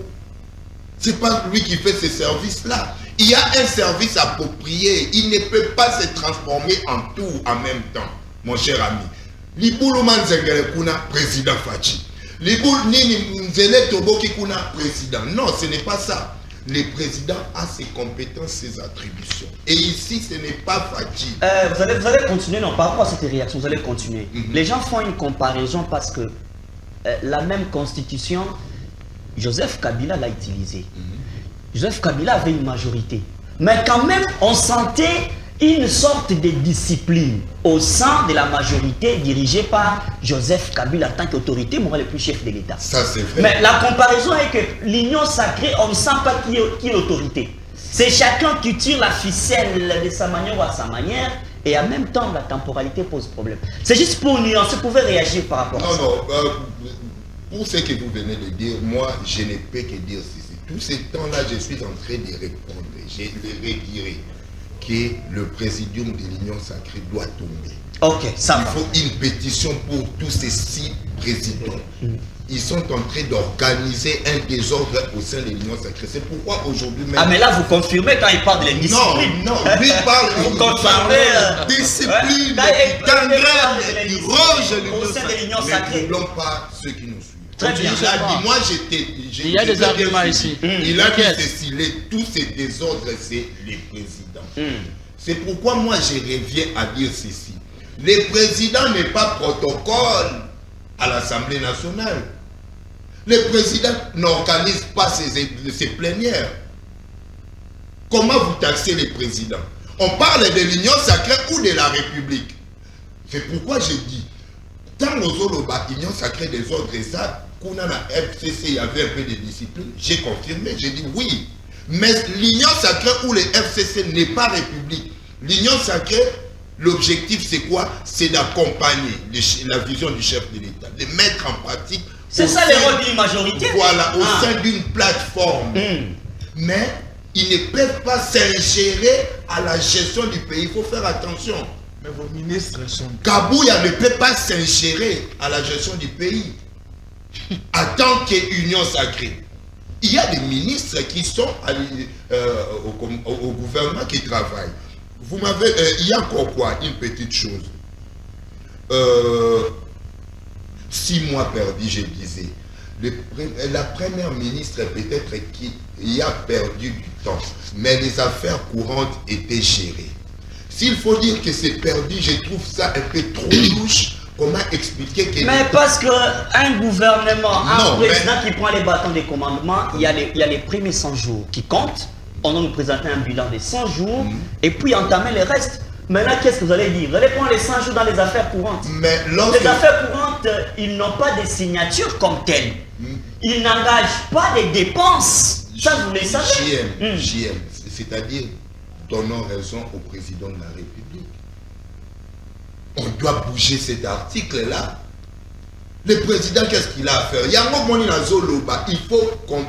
C'est pas lui qui fait ces services-là. Il y a un service approprié. Il ne peut pas se transformer en tout en même temps, mon cher ami. Liboulouman Zengele Kuna, président Fachi. Liboul Nini Nzele Toboki Kuna, président. Non, ce n'est pas ça. Le président a ses compétences, ses attributions. Et ici, ce n'est pas Fachi. Vous allez continuer, non, par rapport à cette réaction, vous allez continuer. Les gens font une comparaison parce que la même constitution, Joseph Kabila l'a utilisée. Joseph Kabila avait une majorité. Mais quand même, on sentait une sorte de discipline au sein de la majorité dirigée par Joseph Kabila en tant qu'autorité morale et plus chef de l'État. Ça, c'est vrai. Mais la comparaison est que l'union sacrée, on ne sent pas qui est l'autorité. C'est chacun qui tire la ficelle de sa manière ou à sa manière, et en même temps, la temporalité pose problème. C'est juste pour nuancer, vous pouvez réagir par rapport à ça. Non, non, pour ce que vous venez de dire, moi, je ne peux que dire ceci. Tout ce temps-là, je suis en train de répondre. Je le redirai que le présidium de l'Union sacrée doit tomber. Ok, ça va. Il faut une pétition pour tous ces 6 présidents. Ils sont en train d'organiser un désordre au sein de l'Union sacrée. C'est pourquoi aujourd'hui même... Ah, mais là, vous confirmez quand il parle de l'indiscipline. Non, lui parle Vous confirmez de discipline, gangrène, du rouge au sein de l'Union sacrée. Ne doublons pas ceux qui nous suivent. Très bien. Il a dit, moi il y a des arguments ici. Il a dit ceci, tous ces désordres, c'est les présidents. C'est pourquoi moi je reviens à dire ceci. Le président n'est pas protocole à l'Assemblée nationale. Le président n'organise pas ses plénières. Comment vous taxez les présidents? On parle de l'Union sacrée ou de la République. C'est pourquoi je dis, dans nos Oloba, Union sacrée des ordres et ça, qu'on a la FCC, il y avait un peu de discipline, j'ai confirmé, j'ai dit oui. Mais l'Union sacrée ou le FCC n'est pas République. L'Union sacrée, l'objectif c'est quoi? C'est d'accompagner la vision du chef de l'État, de mettre en pratique. C'est ça le rôle d'une majorité. Voilà, au sein d'une plateforme. Mais ils ne peuvent pas s'ingérer à la gestion du pays. Il faut faire attention. Mais vos ministres sont... Kabouya ne peut pas s'ingérer à la gestion du pays en tant qu'union sacrée. Il y a des ministres qui sont au gouvernement qui travaillent. Vous m'avez... il y a encore quoi? Une petite chose. 6 mois perdus, je disais. La première ministre peut-être qui a perdu du temps, mais les affaires courantes étaient gérées. S'il faut dire que c'est perdu, je trouve ça un peu trop louche. Comment expliquer que... Mais parce qu'un gouvernement, un président qui prend les bâtons des commandements, il y a les premiers 100 jours qui comptent. On doit nous présenter un bilan de 100 jours et puis entamer les restes. Maintenant, qu'est-ce que vous allez dire? Vous allez prendre les 100 jours dans les affaires courantes. Mais les affaires courantes, ils n'ont pas de signature comme telle. Ils n'engagent pas des dépenses. Ça, vous le savez. JM, c'est-à-dire, donnons raison au président de la République. On doit bouger cet article-là. Le président, qu'est-ce qu'il a à faire? Il y a un moment il faut qu'on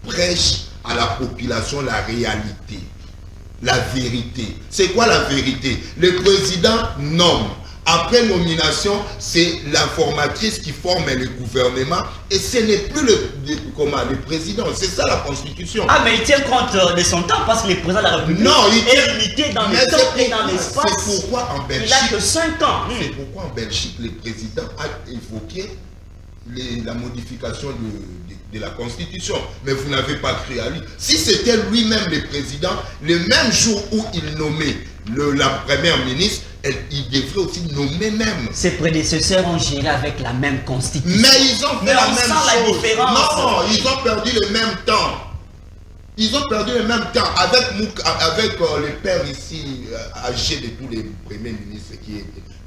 prêche à la population la réalité. La vérité. C'est quoi la vérité? Le président nomme. Après nomination, c'est l'informatrice qui forme le gouvernement et ce n'est plus le président. C'est ça la Constitution. Ah, mais il tient compte de son temps parce que le président de la République est limité dans le temps et dans l'espace. C'est pourquoi en Belgique... Il n'a que 5 ans. C'est pourquoi en Belgique, le président a évoqué la modification de la Constitution. Mais vous n'avez pas cru à lui. Si c'était lui-même le président, le même jour où il nommait la première ministre, il devrait aussi nommer même. Ses prédécesseurs ont géré avec la même constitution. Mais ils ont fait la même chose. La différence. Non, ils ont perdu le même temps. Ils ont perdu le même temps avec le père ici, âgé de tous les premiers ministres, qui est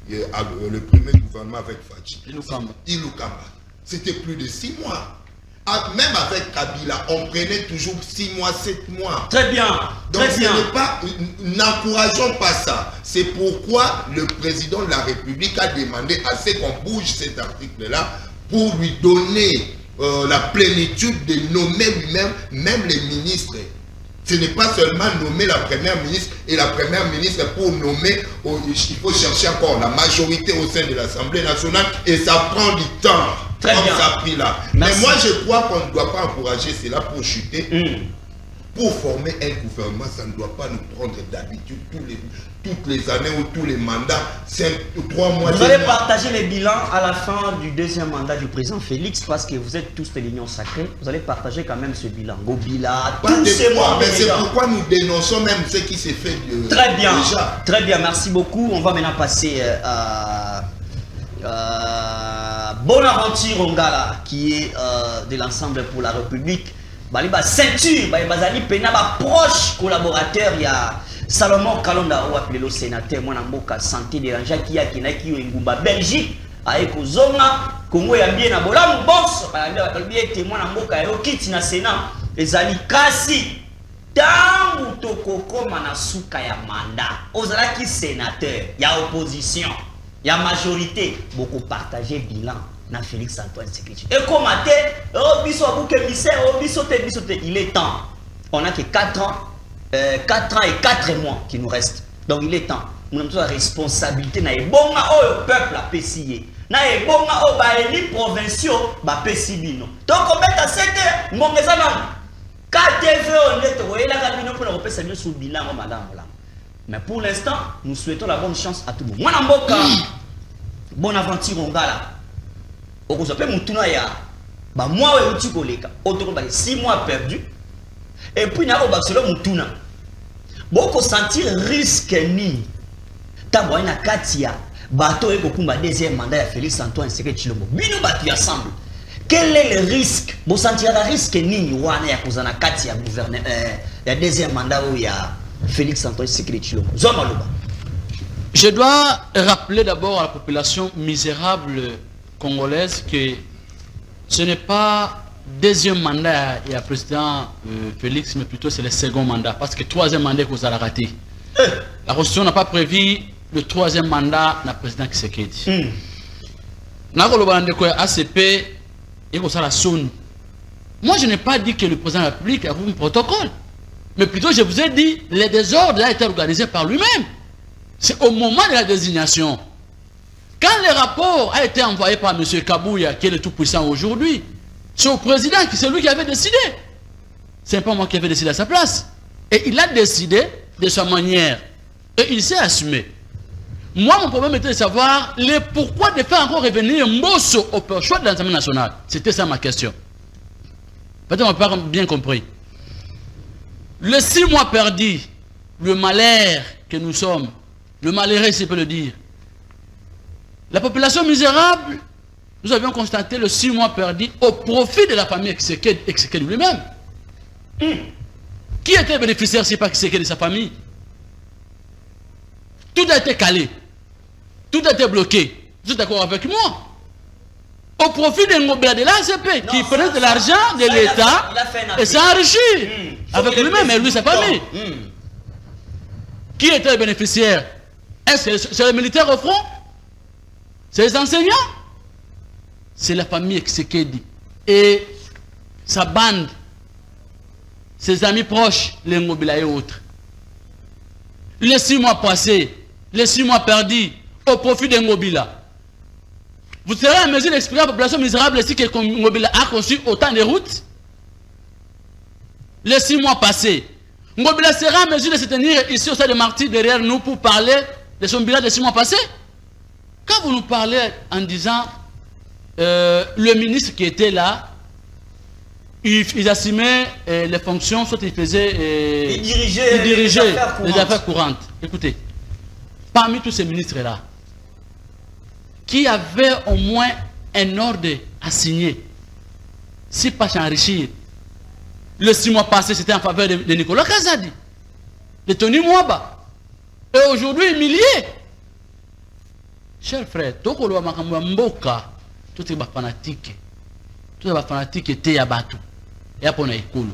le premier gouvernement avec Fachi. Ilukamba. C'était plus de 6 mois. Même avec Kabila, on prenait toujours 6 mois, 7 mois. Très bien. Donc très bien. N'encourageons pas ça. C'est pourquoi le président de la République a demandé à ce qu'on bouge cet article-là pour lui donner la plénitude de nommer lui-même, même les ministres. Ce n'est pas seulement nommer la première ministre et la première ministre pour nommer, il faut chercher encore la majorité au sein de l'Assemblée nationale et ça prend du temps. Très comme bien. ça a pris là. Merci. Mais moi je crois qu'on ne doit pas encourager cela pour chuter. Pour former un gouvernement, ça ne doit pas nous prendre d'habitude toutes les années ou tous les mandats, 5 ou 3 mois. Vous allez partager les bilans à la fin du deuxième mandat du président Félix parce que vous êtes tous de l'Union sacrée. Vous allez partager quand même ce bilan. Gobila, tous ces mois. Mais c'est pourquoi nous dénonçons même ce qui s'est fait Très bien. déjà. Très bien, merci beaucoup. On va maintenant passer à Bonaventure Ongala qui est de l'Ensemble pour la République. Baliba ceinture, bazali pena ba proche collaborateur ya Salomon Kalonda ou appelé le sénateur mwana mboka santé de ranja qui a kinaki yo ngumba Belgique aye kozonga Congo ya bien na bolamu boss ba bien te mwana mboka yo kiti na Sénat ezali kasi tangu tokokoma na suka ya mandat ozalaki sénateur ya opposition ya majorité beaucoup partager bilan na Félix Antoine Tshisekedi. Et comme à il est temps. On a que 4 ans et 4 mois qui nous restent. Donc il est temps. Nous avons la responsabilité na ebonga au peuple a pessier. Na ebonga au ba eli provinciaux ba pessibino. Donc on met à 7 heures, ngongeza na KTV on est to ela ka bino pour la repesa bien sous bilan au madame là. Mais pour l'instant, nous souhaitons la bonne chance à tout le monde. Mwana mboka Bonaventure Ongala. Okozope mutuna ya ba mois we uti koleka otoko ba 6 mois perdus et puis na obaselo mutuna boko sentir risque ni tabo ina katia bato eko kumba deuxième mandat ya Félix Antoine Tshisekedi Tshilombo bino batu ensemble quel est le risque bo sentir la risque ni wana ya kozana katia gouverneur ya deuxième mandat ya Félix Antoine Tshisekedi Tshilombo zoma loba. Je dois rappeler d'abord à la population misérable congolaise que ce n'est pas deuxième mandat il y a président Félix, mais plutôt c'est le second mandat parce que troisième mandat que vous allez rater. La constitution n'a pas prévu le troisième mandat na président Tshisekedi. ACP et la zone. Moi je n'ai pas dit que le président de la République a un protocole, mais plutôt je vous ai dit les désordres a été organisé par lui-même. C'est au moment de la désignation. Quand le rapport a été envoyé par M. Kabouya, qui est le tout-puissant aujourd'hui, c'est au président, c'est lui qui avait décidé. Ce n'est pas moi qui avais décidé à sa place. Et il a décidé de sa manière. Et il s'est assumé. Moi, mon problème était de savoir le pourquoi de faire encore revenir Mbosso au choix de l'Assemblée nationale. C'était ça ma question. Peut-être on n'a pas bien compris. Les 6 mois perdus, le malheur que nous sommes, le malheureux, si on peut le dire, la population misérable, nous avions constaté le 6 mois perdu au profit de la famille Tshisekedi lui-même. Qui était bénéficiaire si pas Tshisekedi et sa famille? Tout a été calé. Tout a été bloqué. Vous êtes d'accord avec moi? Au profit de Ngobela de l'ACP qui prenait de l'argent de l'État et s'est enrichi avec lui-même et lui sa famille. Qui était bénéficiaire? Est-ce que c'est les militaires au front? C'est les enseignants? C'est la famille Tshisekedi et sa bande, ses amis proches, les Ngobela et autres. Les 6 mois passés, les 6 mois perdus au profit de Ngobela. Vous serez en mesure d'expliquer à la population misérable ici que Ngobela a conçu autant de routes? Les 6 mois passés, Ngobela sera en mesure de se tenir ici au stade de Martyrs derrière nous pour parler de son bilan des 6 mois passés? Quand vous nous parlez en disant le ministre qui était là, il assumait les fonctions, soit il faisait il dirigeait les affaires courantes. Écoutez, parmi tous ces ministres-là, qui avait au moins un ordre à signer, si pas s'enrichir. Le 6 mois passé, c'était en faveur de Nicolas Kazadi, de Tony Mwaba. Et aujourd'hui, humilié. Chers frères, tout le monde tout est fanatique. Tout est fanatique et t'es abattu. Et après, on a école.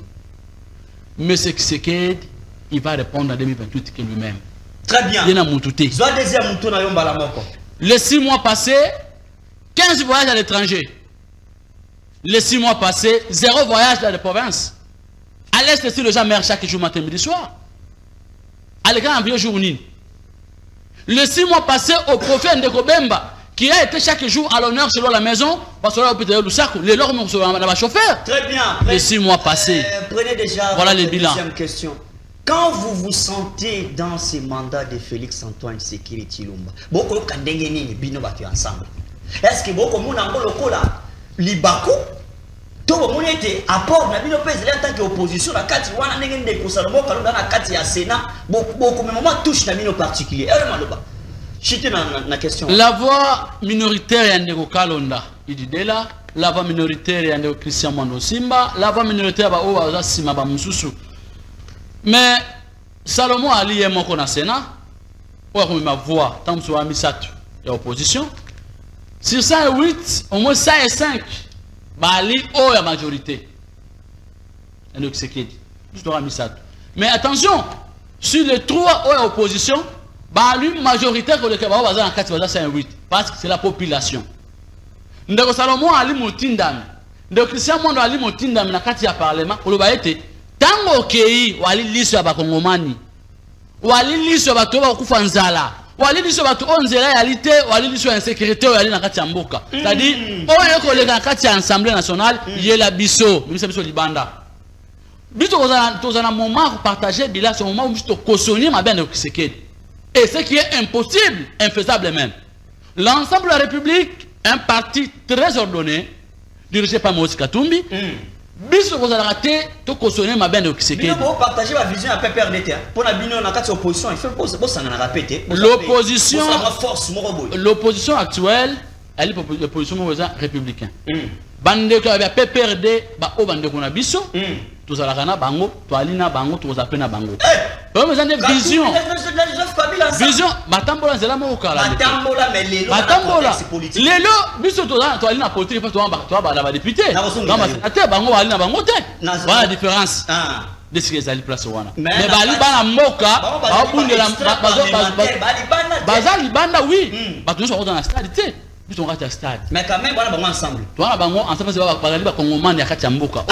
Mais ce qui il va répondre en 2028 que lui-même. Très bien. Les 6 mois passés, 15 voyages à l'étranger. Les 6 mois passés, 0 voyage dans les provinces. À l'est, c'est le gens meurent chaque jour, matin, midi, soir. À l'écran, en vieux journée. Les 6 mois passés, au prophète Ndeko Bemba, qui a été chaque jour à l'honneur selon la maison, parce que là, au Pété Lusako, les lormes sont dans la chauffeur. Très bien. Les 6 mois passés. Prenez déjà voilà les bilans. Deuxième question. Quand vous vous sentez dans ces mandats de Félix Antoine Sekiri Tshilomba, beaucoup kandengeni bino batu ensemble. Est-ce que beaucoup moun ango lokola libaku to moun été apport na bino pèse en tant qu'opposition la kati wana ndenge ndeko Salomo kalonda na kati ya Sénat beaucoup mais moment touche na bino particulier. Et maloba. Chité na question. La voix minoritaire ya ndeko Kalonda ididela, la voix minoritaire ya ndeko Christian Mwando Simba, la voix minoritaire ba oba za sima ba mususu. Mais Salomon Ali est mon Sénat, ou a ma voix, tant que soit misatu et opposition. Sur 108, au moins 105, Ali ou la majorité. Et donc c'est qui dit, mais attention, sur les 3 ou opposition, Ali majoritaire que le Kaba va en 4 108, parce que c'est la population. Donc Salomon Ali Moutindam, donc Christian Mwando Ali Moutindam na kati ya parlement, ou le baïté. Tango kei wali liso ya bakongomani wali liso ya bato ba kufa nzala wali liso ya bato onzela ya lite wali liso ya insécurité wali na kati ya mboka c'est-à-dire oyo ko le na kati ya assemblée nationale yela biso biso libanda biso tozana moment pour partager bilan ce moment où biso cautionner ma bien de Kisekedi et ce qui est impossible infaisable même l'ensemble de la République un parti très ordonné dirigé par Moïse Katumbi biso vous avez raté tout cautionner ma bien de Kisekedi. Bino partager ma vision à PPRDT pour la bino na kati opposition il faut ça na répéter. L'opposition actuelle elle est l'opposition républicaine. Bande ko ya PPRD ba o bande ko na biso tous ala kana bango to alina bango to za pena bango. Parce que vous vision. Vision batambola nzela mo kala. Batambola mais lelo. Batambola. Lelo biso to alina politique pas to ba la député. Ate bango alina bango te. Voilà la différence. De ce qu'ils allaient place wana. Mais bali bana moka ba bundela bazali banda oui. Ba tous dans la stade te. Biso ngati ya stade. Mais quand même voilà bango ensemble. Toi bango ensemble c'est ba ba kongomani ya kati ya mboka.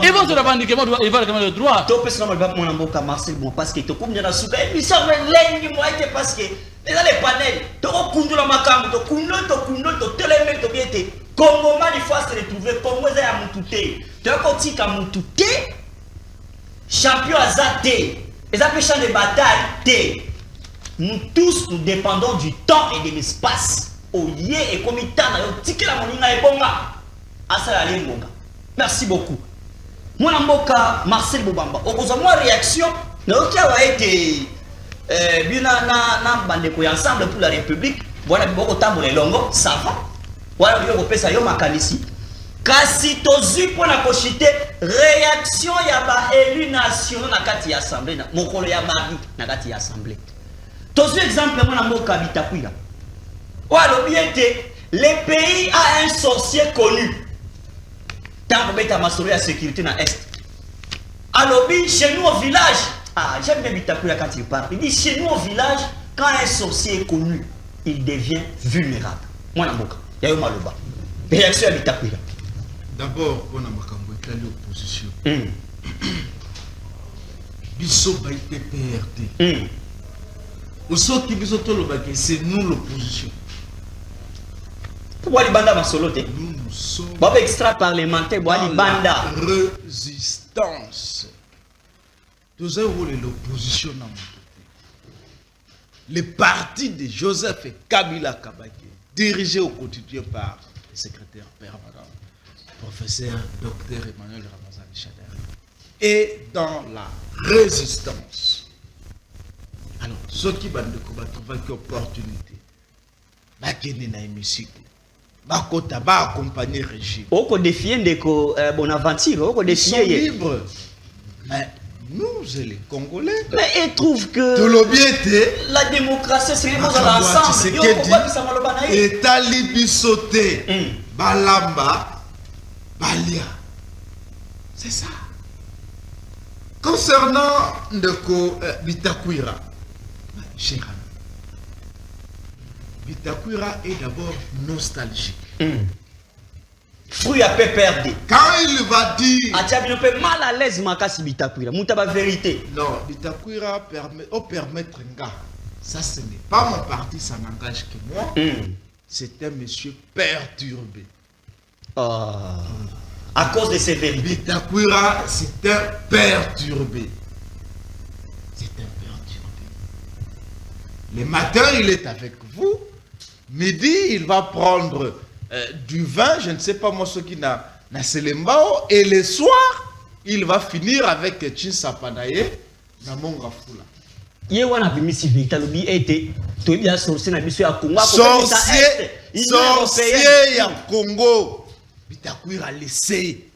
Ils vont se revendiquer ils vont réclamer le droit. To personne va mon mboka Marcel bon parce que to comme na suka émission lengi moi que parce que les panels to kundula makambo to kundo to teleme to biete. Kongomani faut se retrouver Congo za ya mutute. To kotika mutute. Champion azate. Les champs de bataille te. Nous tous, nous dépendons du temps et de l'espace. Oye et komitana yo tiki la moninga e bonga. Asala le bonga. Merci beaucoup. Mon amboka Marcel Bobamba. Okozomwa réaction. Na okia wa été bina na bandeko ensemble pour la République. Voilà boko tambola longo, ça va. Voilà biko pesa yo makanisi. Kasi tozu pona koshite réaction ya ba élu nationaux na kati ya assemblée na mokolo ya mardi na kati ya assemblée. Tous exemple mon amour kabita kuila. Oualo bien le pays a un sorcier connu. Tant que beta masolo la sécurité na est. Alors chez nous au village, j'aime bien Bitakuya quand il parle. Il dit chez nous au village, quand un sorcier est connu, il devient vulnérable. Mon amour, il y a eu maloba. Réaction à Bitakuya. D'abord, on a makambo et l'opposition. Biso by PPRD. C'est nous l'opposition. Pourquoi les bandas va solo? Nous sommes extra parlementaire, la résistance. Nous avons l'opposition. Le parti de Joseph et Kabila Kabake, dirigé au quotidien par le secrétaire permanent, professeur Dr Emmanuel Ramazani Chader, est dans la résistance. Alors, ceux qui vont trouver une opportunité, bakene na hémicycle, bakota ba accompagner le régime. Oko défier ndeko Bonaventure, oko Ils sont défier. libres. Mais nous, les Congolais, Mais ils trouvent que tout l'objet la démocratie c'est dans c'est l'ensemble. Yo que pourquoi ça maloba na dit ye? État libisoté, balamba, balia. C'est ça. Concernant Ndeko Bitakwira, cher ami, Bitakwira est d'abord nostalgique. Fruit à peu perdu. Quand il va dire... Atiabino peut mal à l'aise makasi Bitakwira. Moutaba vérité. Non, Bitakwira permettre un gars. Ça, ce n'est pas mon parti, ça n'engage que moi. C'est un monsieur perturbé. À cause de ses vérités. Bitakwira, c'est un perturbé. C'est un perturbé. Le matin, il est avec vous. Midi, il va prendre du vin, je ne sais pas moi ce qui n'a Selembao. Et le soir, il va finir avec Chinsapanaye na Mongafula. Yewana bimisi vitalobi ete to bien sorcier na biso ya Congo. Sorcier ya Congo. Bitakwira a laissé,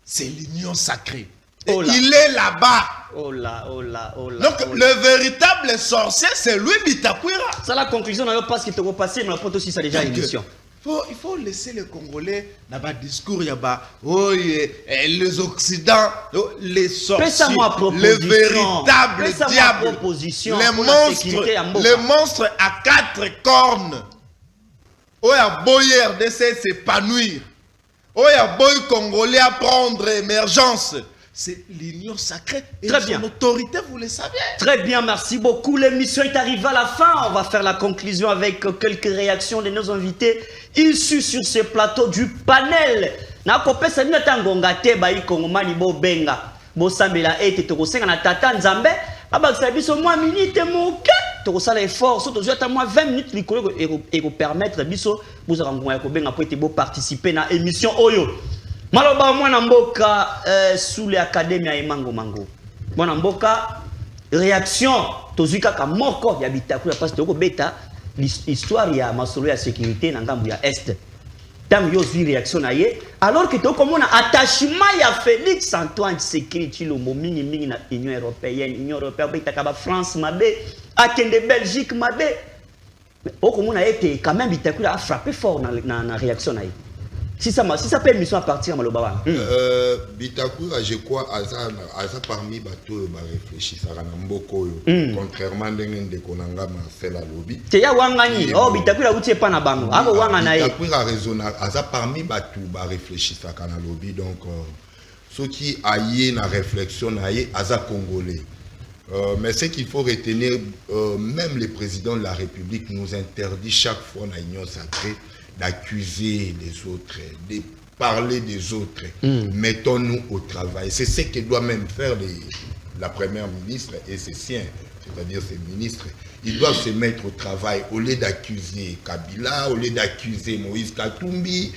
c'est l'union sacrée. Et il est là-bas. Oh là. Donc le véritable sorcier, c'est lui Bitakwira. C'est la conclusion parce qu'il te repasser, mais la porte aussi ça déjà émission. Il faut laisser les Congolais dans le discours, les Occidents, les sorciers, les véritables diables, les monstres à 4 cornes. Boy RDC s'épanouir. Boy Congolais à prendre émergence. C'est l'union sacrée et son autorité, vous le savez. Très bien, merci beaucoup. L'émission est arrivée à la fin. On va faire la conclusion avec quelques réactions de nos invités issus sur ce plateau du panel. Nakopesa nina tangonga te bayi kongomani bo benga. Bo sambela ete tokosenga na tata nzambe. Abakisa biso mwa minute moke. Tokosala effort. So tozo ata mwa 20 minutes likolo et permettre biso bozaka ngoma ko benga po ete bo participer na émission oyo. Maloba mwana mboka sous l'académie ya Emango Mango. Mwana mboka réaction tozuka ka moko ya Bitakwira parce que toko beta l'histoire ya masolo ya sécurité na ngambu ya est. Tant yo zui réaction na ye alors que toko mona attachement ya Félix Antoine Tshisekedi Tshilombo mingi na Union européenne beta ka ba France mabe akende Belgique mabe. Oko mona été quand même Bitakwira a frappé fort na réaction na ye. Si ça peut émission à partir de Malobawa. Bitakwira, je crois, Aza parmi bateaux réfléchir ça Mboko, contrairement à de Konanga Marcel Alobi. C'est ya wangani. Oh Bitakwira utie pas na bango. Ako wangana ye. Bitakwira raisonnable. Aza parmi bateaux réfléchir ça Kanalobi. Donc ceux qui aillent na réflexion aillent Aza congolais. Mais ce qu'il faut retenir, même le président de la République nous interdit chaque fois dans l'union sacrée d'accuser les autres, de parler des autres. Mettons-nous au travail. C'est ce que doit même faire la première ministre et ses siens, c'est-à-dire ses ministres. Ils doivent se mettre au travail au lieu d'accuser Kabila, au lieu d'accuser Moïse Katumbi,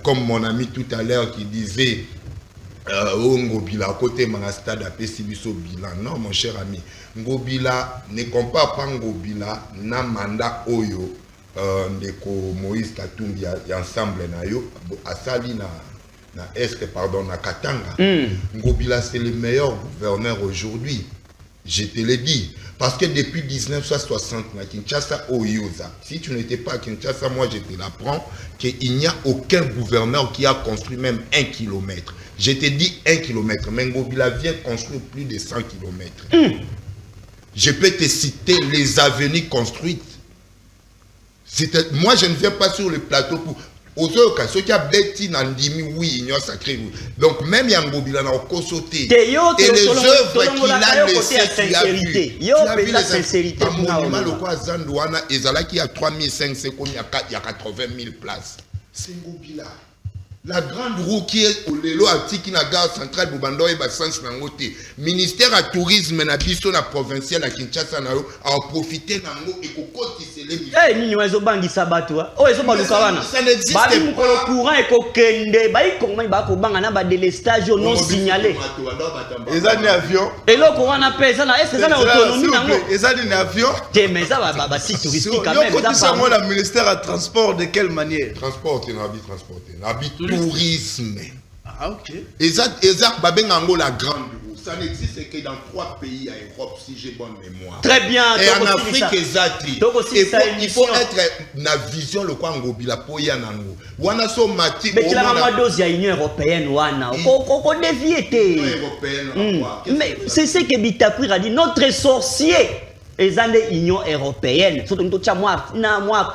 comme mon ami tout à l'heure qui disait Ngobila, à côté de mon stade à Pessibiso Bilan. Non, mon cher ami, Ngobila ne compare pas Ngobila na mandat Oyo. Ndeko Moïse Katumbi ensemble na yo asali na est pardon na Katanga. Ngobila c'est le meilleur gouverneur aujourd'hui. Je te le dis parce que depuis 1960 na Kinshasa Oyoza. Si tu n'étais pas à Kinshasa, moi je te l'apprends qu'il n'y a aucun gouverneur qui a construit même 1 kilomètre. Je te dis 1 kilomètre, mais Ngobila vient construire plus de 100 kilomètres. Je peux te citer les avenues construites. Moi, je ne viens pas sur le plateau pour... Aux autres cas, ceux qui ont bêti Nandimi, oui, union sacrée. Donc, même Yangobila n'a pas sauté. Et les œuvres qu'il a laissées, tu as vu. Tu as vu les sincérité. Un monument, le quoi, Zandouana, et Zala qui a 3500, c'est comme il y a 80 000 places. C'est Ngobila. La grande roue qui est au lelo atiki na gare centrale bobando et sens na ngote ministère à tourisme na biso na provincial à Kinshasa na yo a profiter na ngo et kokoti selemi eh nini wezo bangi sabato oh ezo baluka wana ça n'existe pas pas courant et kokende ba ikonga ba ko banga na ba délestage non signalé ezali avion et là courant na pesa na est-ce que ça na autonomie nango ezali avion mais ça ba site touristique quand même ça ça moi la ministère à transport de quelle manière transporter na bi tourisme ah ok exact babengango la grande roue ça n'existe que dans 3 pays en Europe si j'ai bonne mémoire très bien et en Afrique exact il faut être na vision le kwa ngobila po ya nango wana so mati mais la mamadose ya Union européenne wana ko dévier mais c'est ce que Bitakwira a dit notre sorcier et dans l'Union européenne, surtout moi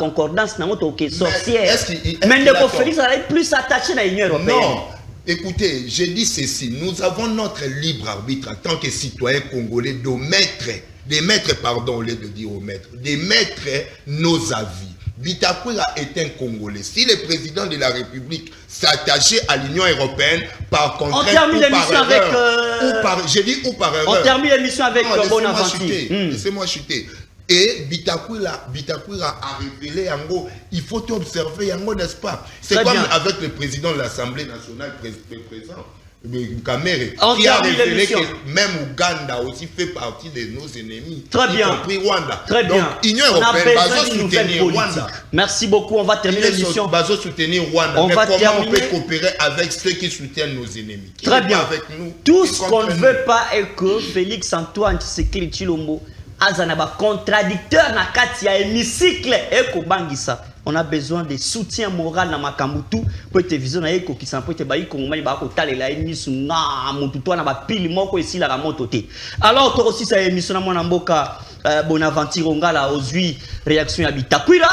concordance dans notre sorcière. Mais de Félix ça être plus attaché à l'Union européenne. Non, écoutez, je dis ceci, nous avons notre libre arbitre en tant que citoyens congolais d'émettre nos avis. Bitakwira est un Congolais. Si le président de la République s'attachait à l'Union européenne par contrainte ou par erreur, on termine l'émission avec Bonaventure. Laissez-moi chuter. Et Bitakwira a révélé Yango, il faut observer Yango, n'est-ce pas? C'est comme avec le président de l'Assemblée nationale présent. Kamere, qui a révélé que même Ouganda aussi fait partie de nos ennemis. Très bien. Y compris Rwanda. Très bien. Donc, Union européenne, va soutenir Rwanda. Merci beaucoup. On va terminer l'émission. Va soutenir Rwanda. Mais comment on peut coopérer avec ceux qui soutiennent nos ennemis? Très bien. Avec nous, tout ce qu'on ne veut pas est que Félix Antoine Tshisekedi Tshilombo azanaba contradicteur na kati ya hémicycle et kobangisa. On a besoin de soutien moral dans Makambutu pour être vision na eko qui s'en peut te baï kongomani ba ko talela émission na mututo na ba pili moko ici la moto te. Alors toi aussi ça émission na mwana mboka Bonaventure Ongala ozui réaction ya Bitakwira.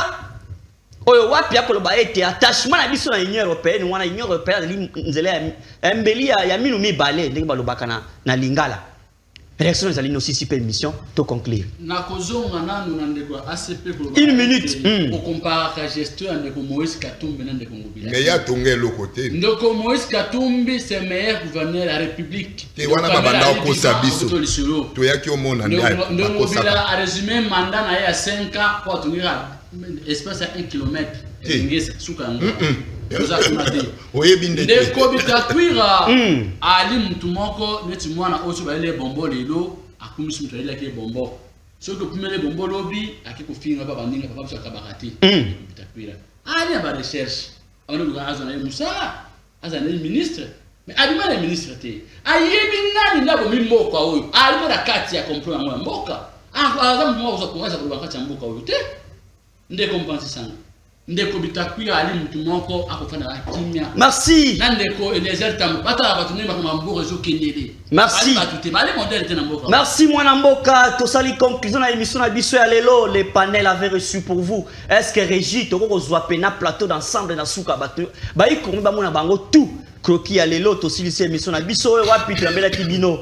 Oyo wapi akoloba ete attachement na biso na Union européenne wana Union européenne nzele mbeli ya minu mibale ndenge balobaka na Lingala. Réaction des aussi si permission to conclure. Une minute. On compare la gestion de Moïse Katumbi et de Congo. Mais il y a Tongé l'autre côté. Donc Moïse Katumbi c'est le meilleur gouverneur de la République. Tu vois na banda ko sabiso. Tu ya ki omona ndia. Donc il a résumé mandat na ya 5 ans pour tenir espace à 1 km. Ngesa sukango. Ndeko Bitakwira ali mtu moko neti mwana oso baile bombo lelo akumisi mtu ile ke bombo soko kumele bombo lobi akikufinga baba ndinga papa bisha kabakati Bitakwira ali aba recherche ono luga azana musala azana ministre mais alima le ministre te ayebi nani ndabo mimboka oyo ali na kati ya complot ya mboka azamu mwa uza kuanza kwa kati ya mboka oyo te ndeko mpanzi sana. Merci. Merci. Merci Mwanamboka. Tosali conclusion à l'émission na biso ya lelo. Le panel avait reçu pour vous. Est-ce que Régis toko kozwa pena plateau d'ensemble na suka batu. Ba ikomi ba mona bango tout. Croquis à l'élo tosili cette émission na biso wapi tambela kibino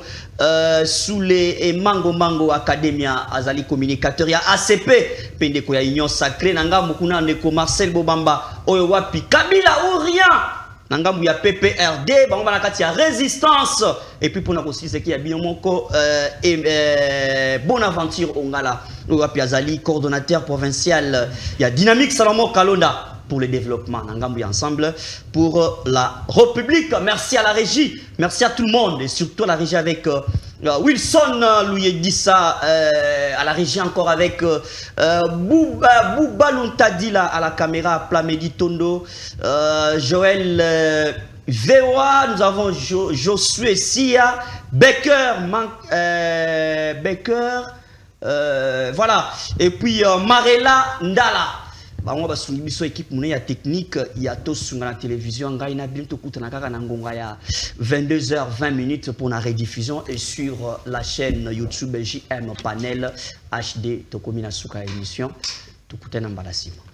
sous les Mango Academia azali communicateur ya ACP pendeko ya Union Sacrée nanga mukuna ndeko Marcel Bobamba oyo wapi Kabila ou rien nanga mu ya PPRD bango bana kati ya résistance et puis pona aussi c'est qui ya bino moko Bonaventure Ongala oyo wapi azali coordonnateur provincial ya Dynamique Salomon Kalonda pour le développement ensemble pour la République. Merci à la régie, merci à tout le monde et surtout à la régie avec Wilson Louyedissa, à la régie encore avec Bouba Luntadila à la caméra, Plamedi Tondo, Joël VOA, nous avons Josué Sia, Becker, voilà, et puis Marella Ndala. Bango basungi biso équipe mune ya technique ya to sunga na télévision ngai na bientôt kutana kaka na ngonga ya 22h20 pour la rediffusion et sur la chaîne YouTube JM Panel HD to komina suka émission to kutana mbalasima.